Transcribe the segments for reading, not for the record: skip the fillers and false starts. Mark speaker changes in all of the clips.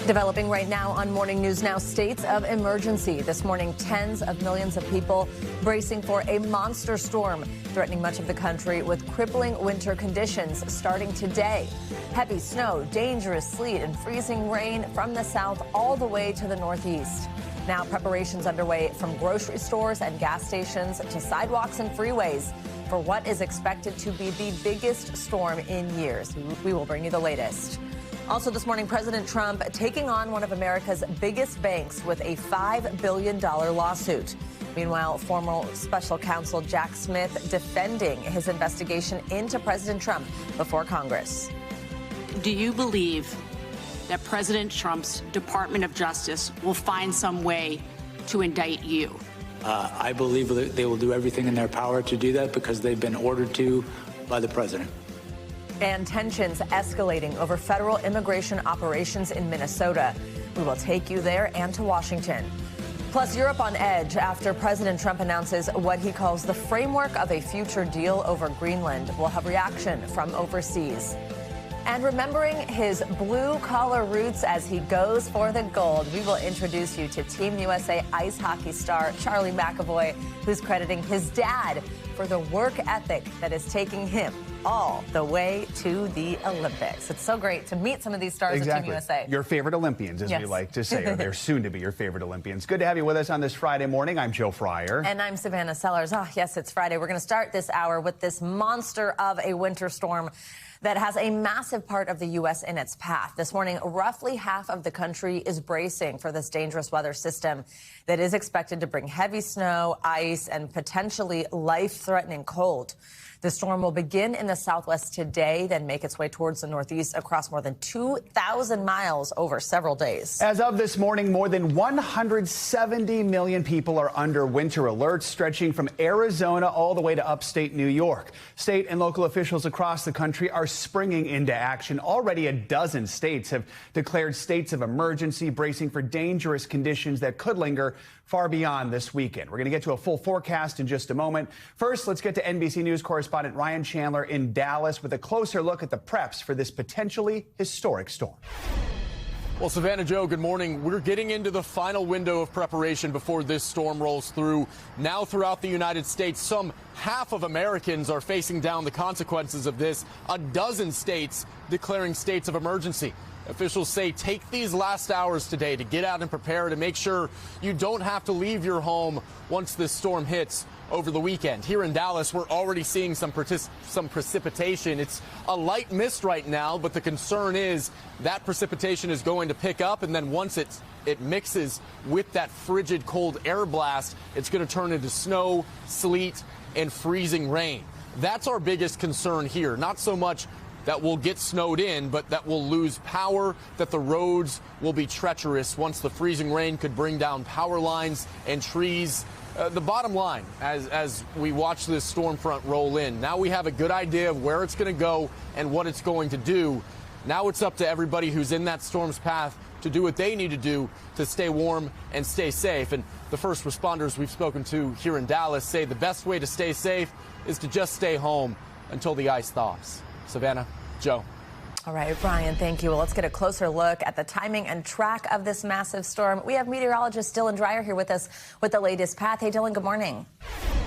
Speaker 1: Developing right now on Morning News Now, states of emergency. This morning, tens of millions of people bracing for a monster storm, threatening much of the country with crippling winter conditions starting today. Heavy snow, dangerous sleet, and freezing rain from the south all the way to the northeast. Now, preparations underway from grocery stores and gas stations to sidewalks and freeways for what is expected to be the biggest storm in years. We will bring you the latest. Also this morning, President Trump taking on one of America's biggest banks with a $5 billion lawsuit. Meanwhile, former special counsel Jack Smith defending his investigation into President Trump before Congress.
Speaker 2: Do you believe that President Trump's Department of Justice will find some way to indict you?
Speaker 3: I believe that they will do everything in their power to do that because they've been ordered to by the president.
Speaker 1: And tensions escalating over federal immigration operations in Minnesota. We will take you there and to Washington. Plus, Europe on edge after President Trump announces what he calls the framework of a future deal over Greenland. We'll have reaction from overseas. And remembering his blue-collar roots as he goes for the gold, we will introduce you to Team USA ice hockey star Charlie McAvoy, who's crediting his dad for the work ethic that is taking him all the way to the Olympics. It's so great to meet some of these stars of Team USA.
Speaker 4: Your favorite Olympians, as we like to say, or they're soon to be your favorite Olympians. Good to have you with us on this Friday morning. I'm Joe Fryer.
Speaker 1: And I'm Savannah Sellers. Oh, yes, it's Friday. We're going to start this hour with this monster of a winter storm that has a massive part of the U.S. in its path. This morning, roughly half of the country is bracing for this dangerous weather system that is expected to bring heavy snow, ice, and potentially life-threatening cold. The storm will begin in the southwest today, then make its way towards the northeast across more than 2,000 miles over several days.
Speaker 4: As of this morning, more than 170 million people are under winter alerts, stretching from Arizona all the way to upstate New York. State and local officials across the country are springing into action. Already a dozen states have declared states of emergency, bracing for dangerous conditions that could linger far beyond this weekend. We're going to get to a full forecast in just a moment. First, let's get to NBC News correspondent Ryan Chandler in Dallas with a closer look at the preps for this potentially historic storm.
Speaker 5: Well, Savannah, Joe, good morning. We're getting into the final window of preparation before this storm rolls through. Now throughout the United States, some half of Americans are facing down the consequences of this. A dozen states declaring states of emergency. Officials say take these last hours today to get out and prepare to make sure you don't have to leave your home once this storm hits over the weekend. Here in Dallas, we're already seeing some precipitation. It's a light mist right now, but the concern is that precipitation is going to pick up, and then once it mixes with that frigid cold air blast, it's going to turn into snow, sleet, and freezing rain. That's our biggest concern here. Not so much that we'll get snowed in, but that we'll lose power, that the roads will be treacherous once the freezing rain could bring down power lines and trees. The bottom line, as we watch this storm front roll in, now we have a good idea of where it's going to go and what it's going to do. Now it's up to everybody who's in that storm's path to do what they need to do to stay warm and stay safe. And the first responders we've spoken to here in Dallas say the best way to stay safe is to just stay home until the ice thaws. Savannah, Joe.
Speaker 1: All right, Brian, thank you. Well, let's get a closer look at the timing and track of this massive storm. We have meteorologist Dylan Dreyer here with us with the latest path. Hey, Dylan, good morning.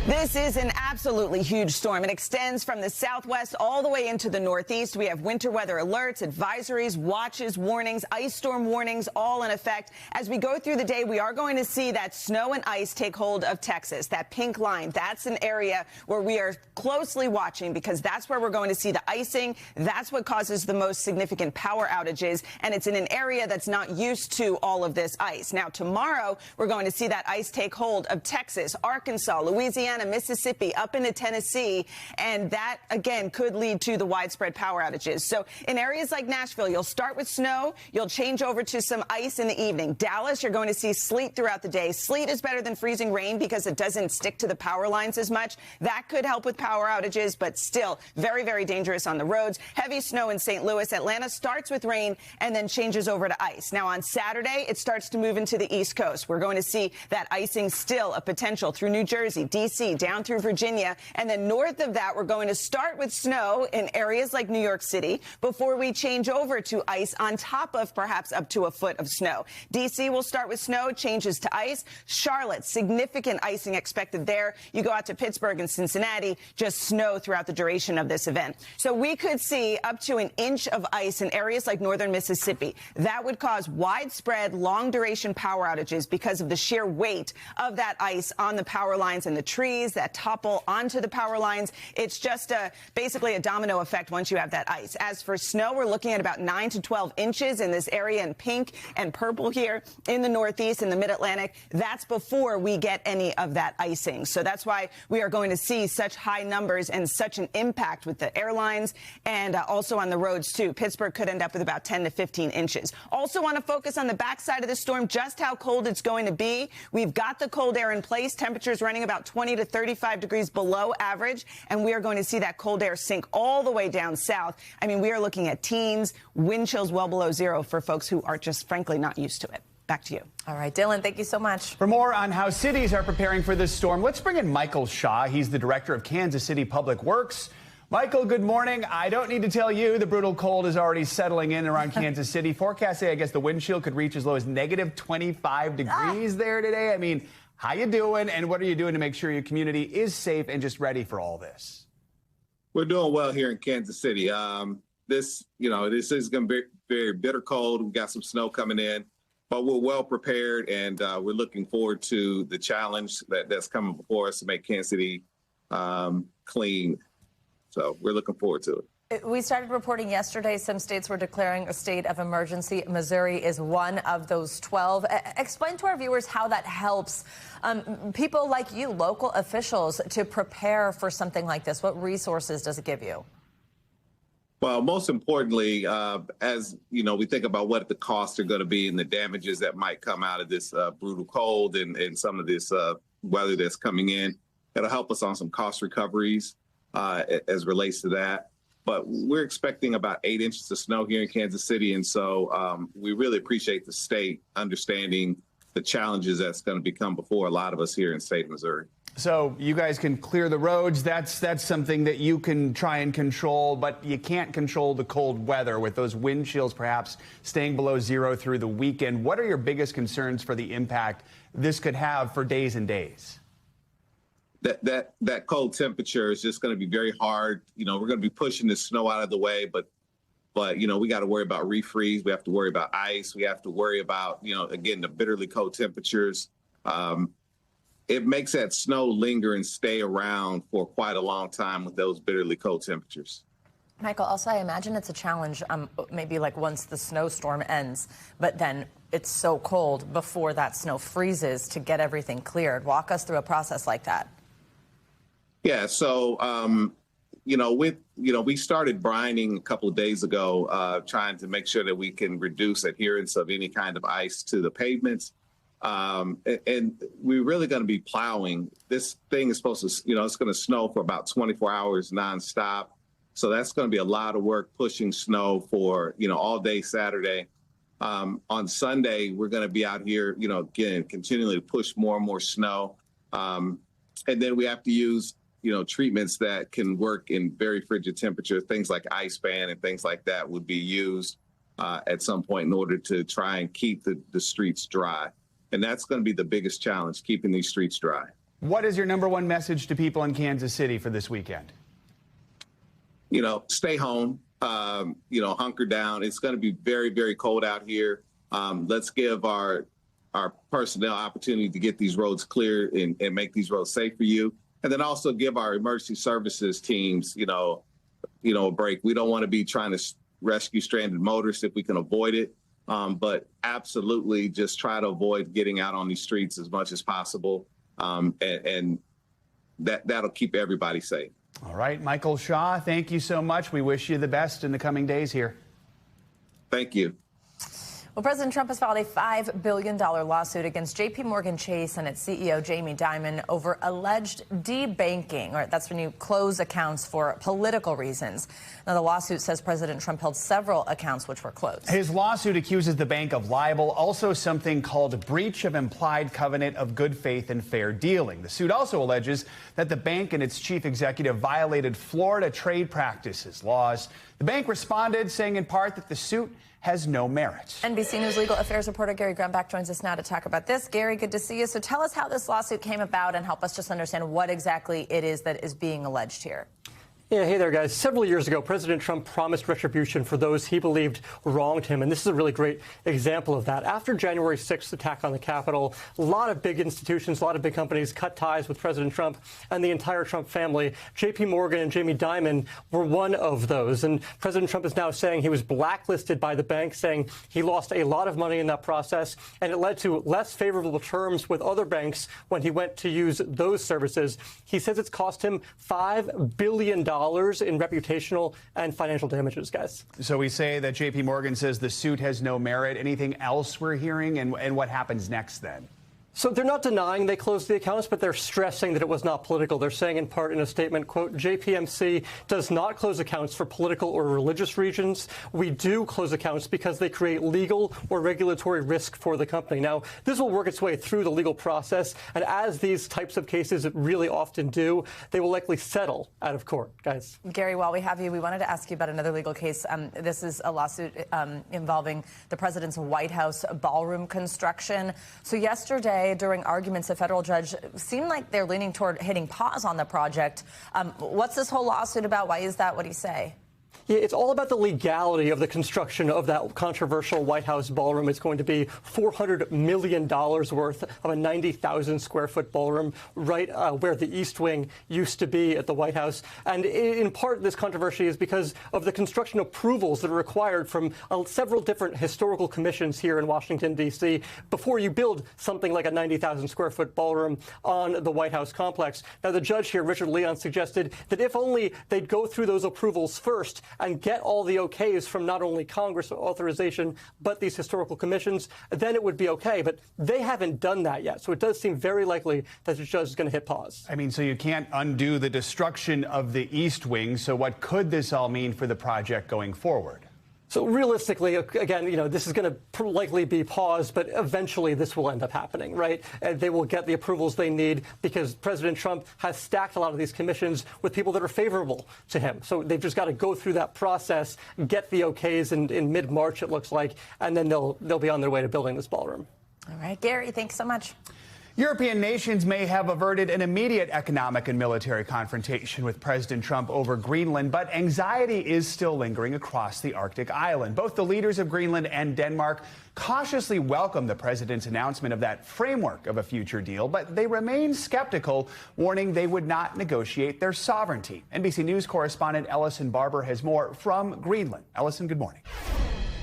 Speaker 6: This is an absolutely huge storm. It extends from the southwest all the way into the northeast. We have winter weather alerts, advisories, watches, warnings, ice storm warnings, all in effect. As we go through the day, we are going to see that snow and ice take hold of Texas. That pink line, that's an area where we are closely watching because that's where we're going to see the icing. That's what causes the most significant power outages, and it's in an area that's not used to all of this ice. Now, tomorrow, we're going to see that ice take hold of Texas, Arkansas, Louisiana, Mississippi, up into Tennessee, and that, again, could lead to the widespread power outages. So in areas like Nashville, you'll start with snow, you'll change over to some ice in the evening. Dallas, you're going to see sleet throughout the day. Sleet is better than freezing rain because it doesn't stick to the power lines as much. That could help with power outages, but still very, very dangerous on the roads. Heavy snow in St. Louis. Atlanta starts with rain and then changes over to ice. Now on Saturday, it starts to move into the East Coast. We're going to see that icing still a potential through New Jersey, D.C., D.C. down through Virginia. And then north of that, we're going to start with snow in areas like New York City before we change over to ice on top of perhaps up to a foot of snow. D.C. will start with snow, changes to ice. Charlotte, significant icing expected there. You go out to Pittsburgh and Cincinnati, just snow throughout the duration of this event. So we could see up to an inch of ice in areas like northern Mississippi. That would cause widespread, long-duration power outages because of the sheer weight of that ice on the power lines and the trees that topple onto the power lines. It's just basically a domino effect once you have that ice. As for snow, we're looking at about 9 to 12 inches in this area in pink and purple here in the Northeast and the Mid-Atlantic. That's before we get any of that icing. So that's why we are going to see such high numbers and such an impact with the airlines and also on the roads, too. Pittsburgh could end up with about 10 to 15 inches. Also want to focus on the backside of the storm, just how cold it's going to be. We've got the cold air in place. Temperatures running about 20 to 35 degrees below average, and we are going to see that cold air sink all the way down south. I mean, we are looking at teens, wind chills well below zero for folks who are just frankly not used to it. Back to you.
Speaker 1: All right, Dylan, thank you so much.
Speaker 4: For more on how cities are preparing for this storm, let's bring in Michael Shaw. He's the director of Kansas City Public Works. Michael, good morning. I don't need to tell you the brutal cold is already settling in around Kansas City. Forecasts say, I guess, the wind chill could reach as low as negative 25 degrees there today. I mean, how you doing, and what are you doing to make sure your community is safe and just ready for all this?
Speaker 7: We're doing well here in Kansas City. This is going to be very bitter cold. We've got some snow coming in, but we're well prepared, and we're looking forward to the challenge that's coming before us to make Kansas City clean. So we're looking forward to it.
Speaker 1: We started reporting yesterday some states were declaring a state of emergency. Missouri is one of those 12. Explain to our viewers how that helps people like you, local officials, to prepare for something like this. What resources does it give you?
Speaker 7: Well, most importantly, as you know, we think about what the costs are going to be and the damages that might come out of this brutal cold and some of this weather that's coming in. It'll help us on some cost recoveries as relates to that. But we're expecting about 8 inches of snow here in Kansas City. And so we really appreciate the state understanding the challenges that's going to become before a lot of us here in state Missouri.
Speaker 4: So you guys can clear the roads. That's something that you can try and control, but you can't control the cold weather with those wind chills perhaps staying below zero through the weekend. What are your biggest concerns for the impact this could have for days and days?
Speaker 7: That cold temperature is just going to be very hard. You know, we're going to be pushing the snow out of the way, but you know, we got to worry about refreeze. We have to worry about ice. We have to worry about, you know, again, the bitterly cold temperatures. It makes that snow linger and stay around for quite a long time with those bitterly cold temperatures.
Speaker 1: Michael, also, I imagine it's a challenge maybe like once the snowstorm ends, but then it's so cold before that snow freezes to get everything cleared. Walk us through a process like that.
Speaker 7: Yeah, so, we started brining a couple of days ago, trying to make sure that we can reduce adherence of any kind of ice to the pavements. And we're really going to be plowing. This thing is supposed to, it's going to snow for about 24 hours nonstop. So that's going to be a lot of work pushing snow for, all day Saturday. On Sunday, we're going to be out here, again, continually push more and more snow. And then we have to use treatments that can work in very frigid temperatures. Things like ice ban and things like that would be used at some point in order to try and keep the streets dry. And that's going to be the biggest challenge, keeping these streets dry.
Speaker 4: What is your number one message to people in Kansas City for this weekend?
Speaker 7: Stay home, hunker down. It's going to be very, very cold out here. Let's give our personnel opportunity to get these roads clear and make these roads safe for you. And then also give our emergency services teams, a break. We don't want to be trying to rescue stranded motorists if we can avoid it. But absolutely just try to avoid getting out on these streets as much as possible. And that'll keep everybody safe.
Speaker 4: All right, Michael Shaw, thank you so much. We wish you the best in the coming days here.
Speaker 7: Thank you.
Speaker 1: Well, President Trump has filed a $5 billion lawsuit against J.P. Morgan Chase and its CEO, Jamie Dimon, over alleged debanking, or that's when you close accounts for political reasons. Now, the lawsuit says President Trump held several accounts which were closed.
Speaker 4: His lawsuit accuses the bank of libel, also something called breach of implied covenant of good faith and fair dealing. The suit also alleges that the bank and its chief executive violated Florida trade practices laws. The bank responded, saying in part that the suit has no merit.
Speaker 1: NBC News legal affairs reporter Gary Grunback joins us now to talk about this. Gary, good to see you. So tell us how this lawsuit came about and help us just understand what exactly it is that is being alleged here.
Speaker 8: Yeah, hey there, guys. Several years ago, President Trump promised retribution for those he believed wronged him, and this is a really great example of that. After January 6th attack on the Capitol, a lot of big institutions, a lot of big companies cut ties with President Trump and the entire Trump family. J.P. Morgan and Jamie Dimon were one of those, and President Trump is now saying he was blacklisted by the bank, saying he lost a lot of money in that process, and it led to less favorable terms with other banks when he went to use those services. He says it's cost him $5 billion in reputational and financial damages, guys.
Speaker 4: So we say that J.P. Morgan says the suit has no merit. Anything else we're hearing, and what happens next then?
Speaker 8: So they're not denying they closed the accounts, but they're stressing that it was not political. They're saying in part in a statement, quote, JPMC does not close accounts for political or religious reasons. We do close accounts because they create legal or regulatory risk for the company. Now, this will work its way through the legal process, and as these types of cases really often do, they will likely settle out of court, guys.
Speaker 1: Gary, while we have you, we wanted to ask you about another legal case. This is a lawsuit involving the president's White House ballroom construction. So yesterday, during arguments, a federal judge seemed like they're leaning toward hitting pause on the project. What's this whole lawsuit about? Why is that? What do you say?
Speaker 8: Yeah, it's all about the legality of the construction of that controversial White House ballroom. It's going to be $400 million worth of a 90,000 square foot ballroom right where the East Wing used to be at the White House. And in part, this controversy is because of the construction approvals that are required from several different historical commissions here in Washington, D.C. before you build something like a 90,000 square foot ballroom on the White House complex. Now, the judge here, Richard Leon, suggested that if only they'd go through those approvals first and get all the okays from not only Congress authorization, but these historical commissions, then it would be okay. But they haven't done that yet. So it does seem very likely that the judge is going to hit pause.
Speaker 4: I mean, so you can't undo the destruction of the East Wing. So what could this all mean for the project going forward?
Speaker 8: So realistically, again, this is going to likely be paused, but eventually this will end up happening, right? And they will get the approvals they need because President Trump has stacked a lot of these commissions with people that are favorable to him. So they've just got to go through that process, get the okays in mid-March, it looks like, and then they'll be on their way to building this ballroom.
Speaker 1: All right, Gary, thanks so much.
Speaker 4: European nations may have averted an immediate economic and military confrontation with President Trump over Greenland, but anxiety is still lingering across the Arctic island. Both the leaders of Greenland and Denmark cautiously welcome the president's announcement of that framework of a future deal, but they remain skeptical, warning they would not negotiate their sovereignty. NBC News correspondent Ellison Barber has more from Greenland. Ellison, good morning.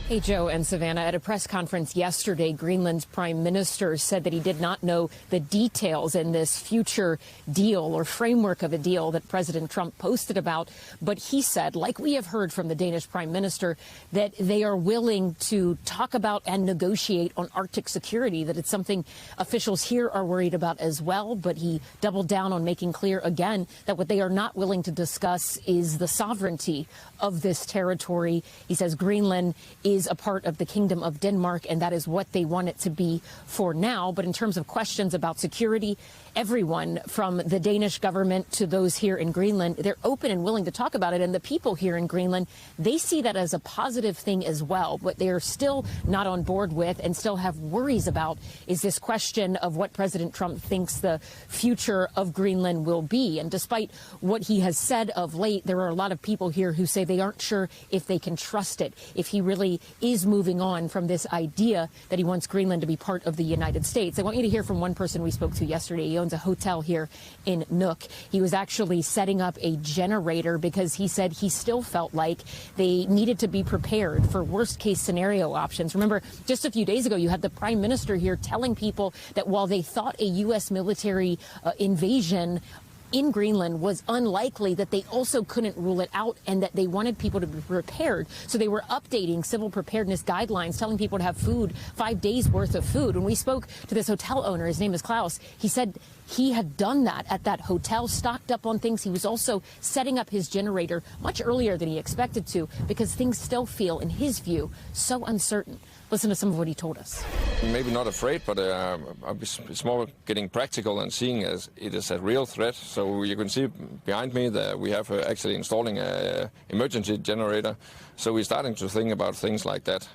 Speaker 9: Hey, Joe and Savannah. At a press conference yesterday, Greenland's prime minister said that he did not know the details in this future deal or framework of a deal that President Trump posted about. But he said, like we have heard from the Danish prime minister, that they are willing to talk about and negotiate on Arctic security, that it's something officials here are worried about as well. But he doubled down on making clear again that what they are not willing to discuss is the sovereignty of this territory. He says Greenland is a part of the Kingdom of Denmark, and that is what they want it to be for now. But in terms of questions about security, everyone from the Danish government to those here in Greenland, they're open and willing to talk about it. And the people here in Greenland, they see that as a positive thing as well. What they are still not on board with and still have worries about is this question of what President Trump thinks the future of Greenland will be. And despite what he has said of late, there are a lot of people here who say they aren't sure if they can trust it, if he really is moving on from this idea that he wants Greenland to be part of the United States. I want you to hear from one person we spoke to yesterday. He owns a hotel here in Nook. He was actually setting up a generator because he said he still felt like they needed to be prepared for worst case scenario options. Remember, just a few days ago, you had the prime minister here telling people that while they thought a U.S. military invasion in Greenland was unlikely, that they also couldn't rule it out and that they wanted people to be prepared. So they were updating civil preparedness guidelines, telling people to have food, 5 days worth of food. When we spoke to this hotel owner, his name is Klaus, he said he had done that at that hotel, stocked up on things. He was also setting up his generator much earlier than he expected to because things still feel, in his view, so uncertain. Listen to some of what he told us.
Speaker 10: Maybe not afraid, but it's more getting practical and seeing as it is a real threat. So you can see behind me that we have actually installing an emergency generator. So we're starting to think about things like that.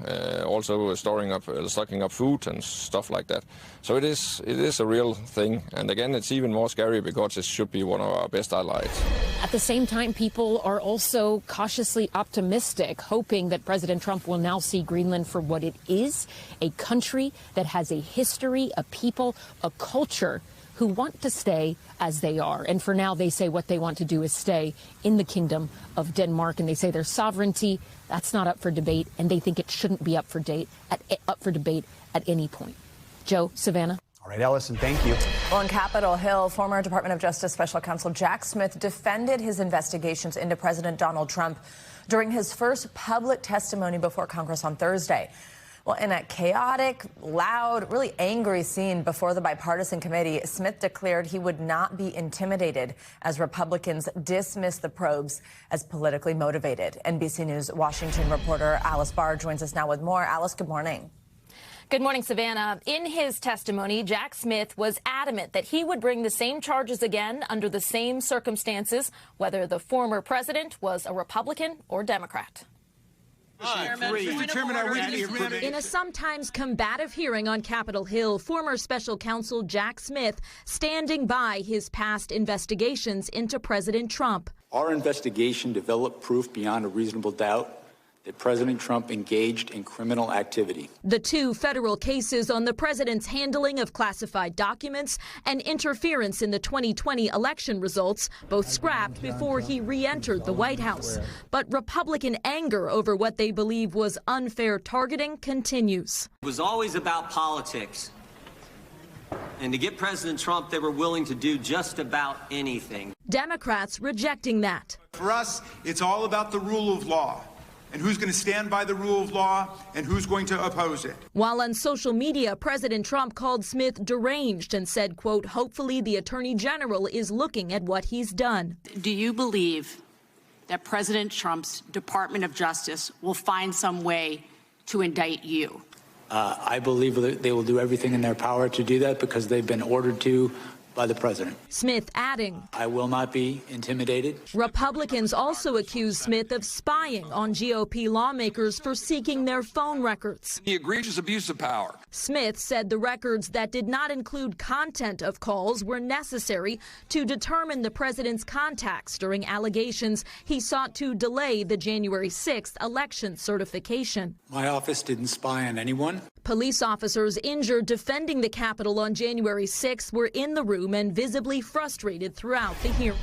Speaker 10: Also stocking up food and stuff like that. So it is a real thing. And again, it's even more scary because it should be one of our best allies.
Speaker 9: At the same time, people are also cautiously optimistic, hoping that President Trump will now see Greenland for what it is, a country that has a history, a people, a culture who want to stay as they are. And for now, they say what they want to do is stay in the kingdom of Denmark. And they say their sovereignty, that's not up for debate. And they think it shouldn't be up for debate at any point. Joe, Savannah.
Speaker 4: All right, Ellison, thank you.
Speaker 1: Well, on Capitol Hill, former Department of Justice Special Counsel Jack Smith defended his investigations into President Donald Trump during his first public testimony before Congress on Thursday. Well, in a chaotic, loud, really angry scene before the bipartisan committee, Smith declared he would not be intimidated as Republicans dismiss the probes as politically motivated. NBC News Washington reporter Alice Barr joins us now with more. Alice, good morning.
Speaker 11: Good morning, Savannah. In his testimony, Jack Smith was adamant that he would bring the same charges again under the same circumstances, whether the former president was a Republican or Democrat.
Speaker 12: Mr. Chairman, in a sometimes combative hearing on Capitol Hill, former special counsel Jack Smith standing by his past investigations into President Trump.
Speaker 3: Our investigation developed proof beyond a reasonable doubt that President Trump engaged in criminal activity.
Speaker 12: The two federal cases on the president's handling of classified documents and interference in the 2020 election results, both scrapped before he re-entered the White House. But Republican anger over what they believe was unfair targeting continues.
Speaker 13: It was always about politics. And to get President Trump, they were willing to do just about anything.
Speaker 12: Democrats rejecting that.
Speaker 14: For us, it's all about the rule of law. And who's going to stand by the rule of law and who's going to oppose it.
Speaker 12: While on social media, President Trump called Smith deranged and said, quote, hopefully the attorney general is looking at what he's done.
Speaker 2: Do you believe that President Trump's Department of Justice will find some way to indict you?
Speaker 3: I believe that they will do everything in their power to do that because they've been ordered to by the president.
Speaker 12: Smith adding,
Speaker 3: I will not be intimidated.
Speaker 12: Republicans also accused Smith of spying on GOP lawmakers for seeking their phone records.
Speaker 15: The egregious abuse of power.
Speaker 12: Smith said the records that did not include content of calls were necessary to determine the president's contacts during allegations he sought to delay the January 6th election certification.
Speaker 3: My office didn't spy on anyone.
Speaker 12: Police officers injured defending the Capitol on January 6th were in the room and visibly frustrated throughout the hearing.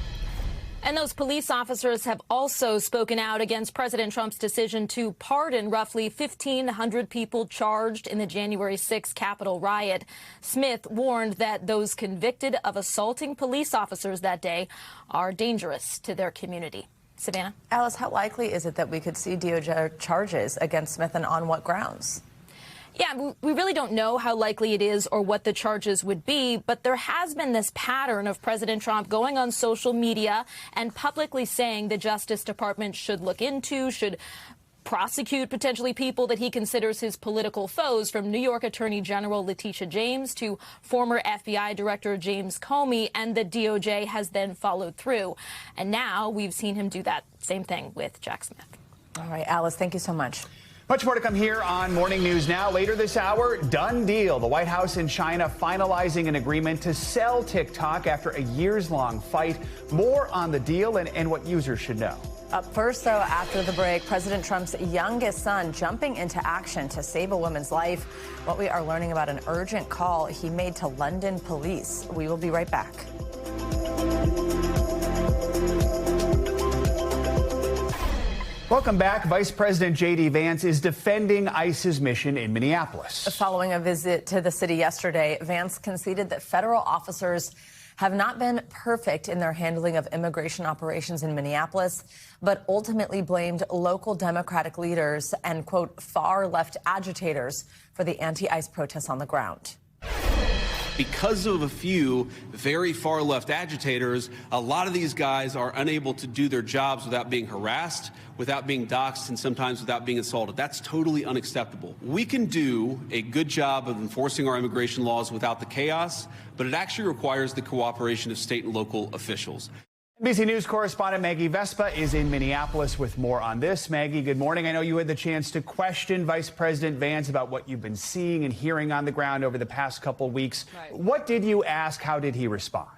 Speaker 11: And those police officers have also spoken out against President Trump's decision to pardon roughly 1,500 people charged in the January 6th Capitol riot. Smith warned that those convicted of assaulting police officers that day are dangerous to their community. Savannah?
Speaker 1: Alice, how likely is it that we could see DOJ charges against Smith, and on what grounds?
Speaker 11: Yeah, we really don't know how likely it is or what the charges would be, but there has been this pattern of President Trump going on social media and publicly saying the Justice Department should look into, should prosecute potentially people that he considers his political foes, from New York Attorney General Letitia James to former FBI Director James Comey, and the DOJ has then followed through. And now we've seen him do that same thing with Jack Smith.
Speaker 1: All right, Alice, thank you so much.
Speaker 4: Much more to come here on Morning News Now. Later this hour, done deal. The White House and China finalizing an agreement to sell TikTok after a years-long fight. More on the deal and what users should know.
Speaker 1: Up first, though, after the break, President Trump's youngest son jumping into action to save a woman's life. What we are learning about an urgent call he made to London police. We will be right back.
Speaker 4: Welcome back. Vice President J.D. Vance is defending ICE's mission in Minneapolis.
Speaker 1: Following a visit to the city yesterday, Vance conceded that federal officers have not been perfect in their handling of immigration operations in Minneapolis, but ultimately blamed local Democratic leaders and, quote, far left agitators for the anti-ICE protests on the ground.
Speaker 15: Because of a few very far left agitators, a lot of these guys are unable to do their jobs without being harassed, without being doxxed, and sometimes without being assaulted. That's totally unacceptable. We can do a good job of enforcing our immigration laws without the chaos, but it actually requires the cooperation of state and local officials.
Speaker 4: NBC News correspondent Maggie Vespa is in Minneapolis with more on this. Maggie, good morning. I know you had the chance to question Vice President Vance about what you've been seeing and hearing on the ground over the past couple weeks.
Speaker 16: Right.
Speaker 4: What did you ask? How did he respond?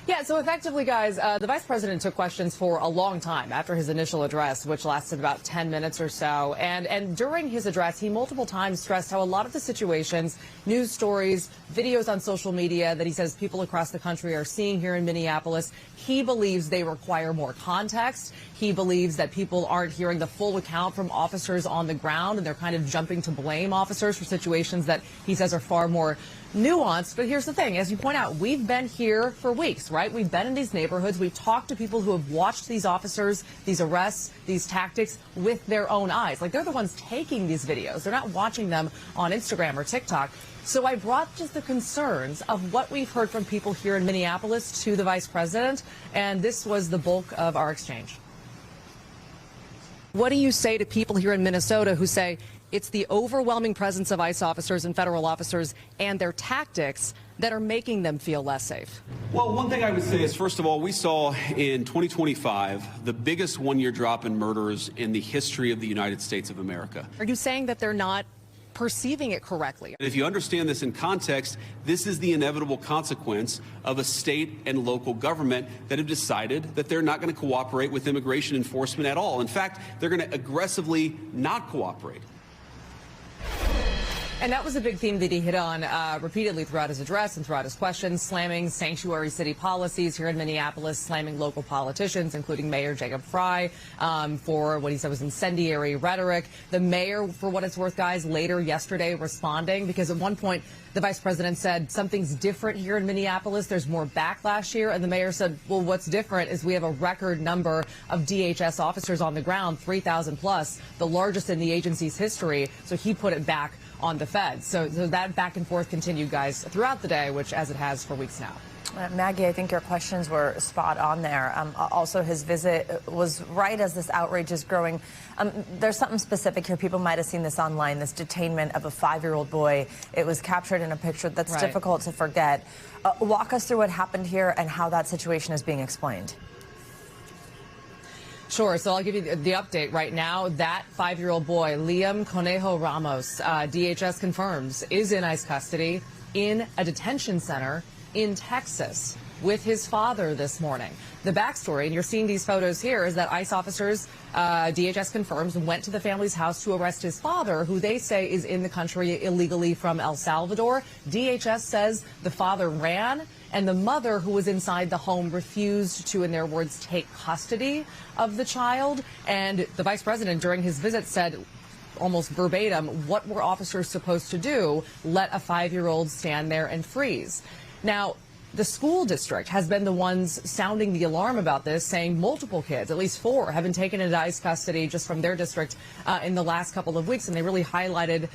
Speaker 16: Yeah, so effectively, guys, the vice president took questions for a long time after his initial address, which lasted about 10 minutes or so. And during his address, he multiple times stressed how a lot of the situations, news stories, videos on social media that he says people across the country are seeing here in Minneapolis, he believes they require more context. He believes that people aren't hearing the full account from officers on the ground, and they're kind of jumping to blame officers for situations that he says are far more nuanced. But here's the thing, as you point out, we've been here for weeks, right? We've been in these neighborhoods. We've talked to people who have watched these officers, these arrests, these tactics with their own eyes. Like, they're the ones taking these videos. They're not watching them on Instagram or TikTok. So I brought just the concerns of what we've heard from people here in Minneapolis to the vice president, and this was the bulk of our exchange. What do you say to people here in Minnesota who say it's the overwhelming presence of ICE officers and federal officers and their tactics that are making them feel less safe?
Speaker 15: Well, one thing I would say is, first of all, we saw in 2025 the biggest one-year drop in murders in the history of the United States of America.
Speaker 16: Are you saying that they're not perceiving it correctly?
Speaker 15: If you understand this in context, this is the inevitable consequence of a state and local government that have decided that they're not going to cooperate with immigration enforcement at all. In fact, they're going to aggressively not cooperate.
Speaker 16: And that was a big theme that he hit on repeatedly throughout his address and throughout his questions, slamming sanctuary city policies here in Minneapolis, slamming local politicians, including Mayor Jacob Frey, for what he said was incendiary rhetoric. The mayor, for what it's worth, guys, later yesterday responding, because at one point the vice president said something's different here in Minneapolis. There's more backlash here. And the mayor said, well, what's different is we have a record number of DHS officers on the ground, 3,000 plus, the largest in the agency's history. So he put it back on the feds. So that back and forth continued, guys, throughout the day, which as it has for weeks now.
Speaker 1: Maggie, I think your questions were spot on there. Also, his visit was right as this outrage is growing. There's something specific here. People might have seen this online, this detainment of a 5-year-old boy. It was captured in a picture that's difficult to forget. Walk us through what happened here and how that situation is being explained.
Speaker 16: Sure. So I'll give you the update right now. That 5-year-old boy, Liam Conejo Ramos, DHS confirms, is in ICE custody in a detention center in Texas with his father this morning. The backstory, and you're seeing these photos here, is that ICE officers, DHS confirms, went to the family's house to arrest his father, who they say is in the country illegally from El Salvador. DHS says the father ran, and the mother, who was inside the home, refused to, in their words, take custody of the child. And the vice president, during his visit, said almost verbatim, what were officers supposed to do? Let a 5-year-old stand there and freeze. Now, the school district has been the ones sounding the alarm about this, saying multiple kids, at least 4, have been taken into ICE custody just from their district in the last couple of weeks. And they really highlighted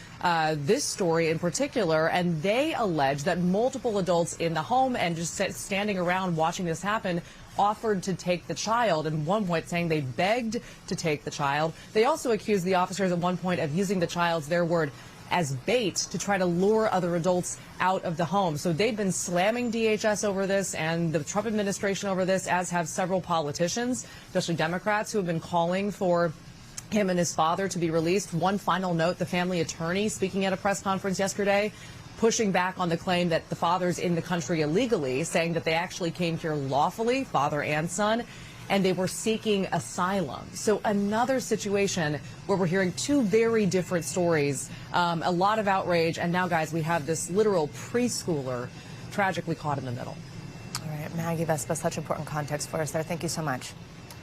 Speaker 16: this story in particular. And they allege that multiple adults in the home and just standing around watching this happen offered to take the child, and one point saying they begged to take the child. They also accused the officers at one point of using the child's, their word, as bait to try to lure other adults out of the home. So they've been slamming DHS over this and the Trump administration over this, as have several politicians, especially Democrats, who have been calling for him and his father to be released. One final note, the family attorney speaking at a press conference yesterday, pushing back on the claim that the father's in the country illegally, saying that they actually came here lawfully, father and son, and they were seeking asylum. So another situation where we're hearing 2 very different stories, a lot of outrage, and now, guys, we have this literal preschooler tragically caught in the middle.
Speaker 1: All right, Maggie Vespa, such important context for us there. Thank you so much.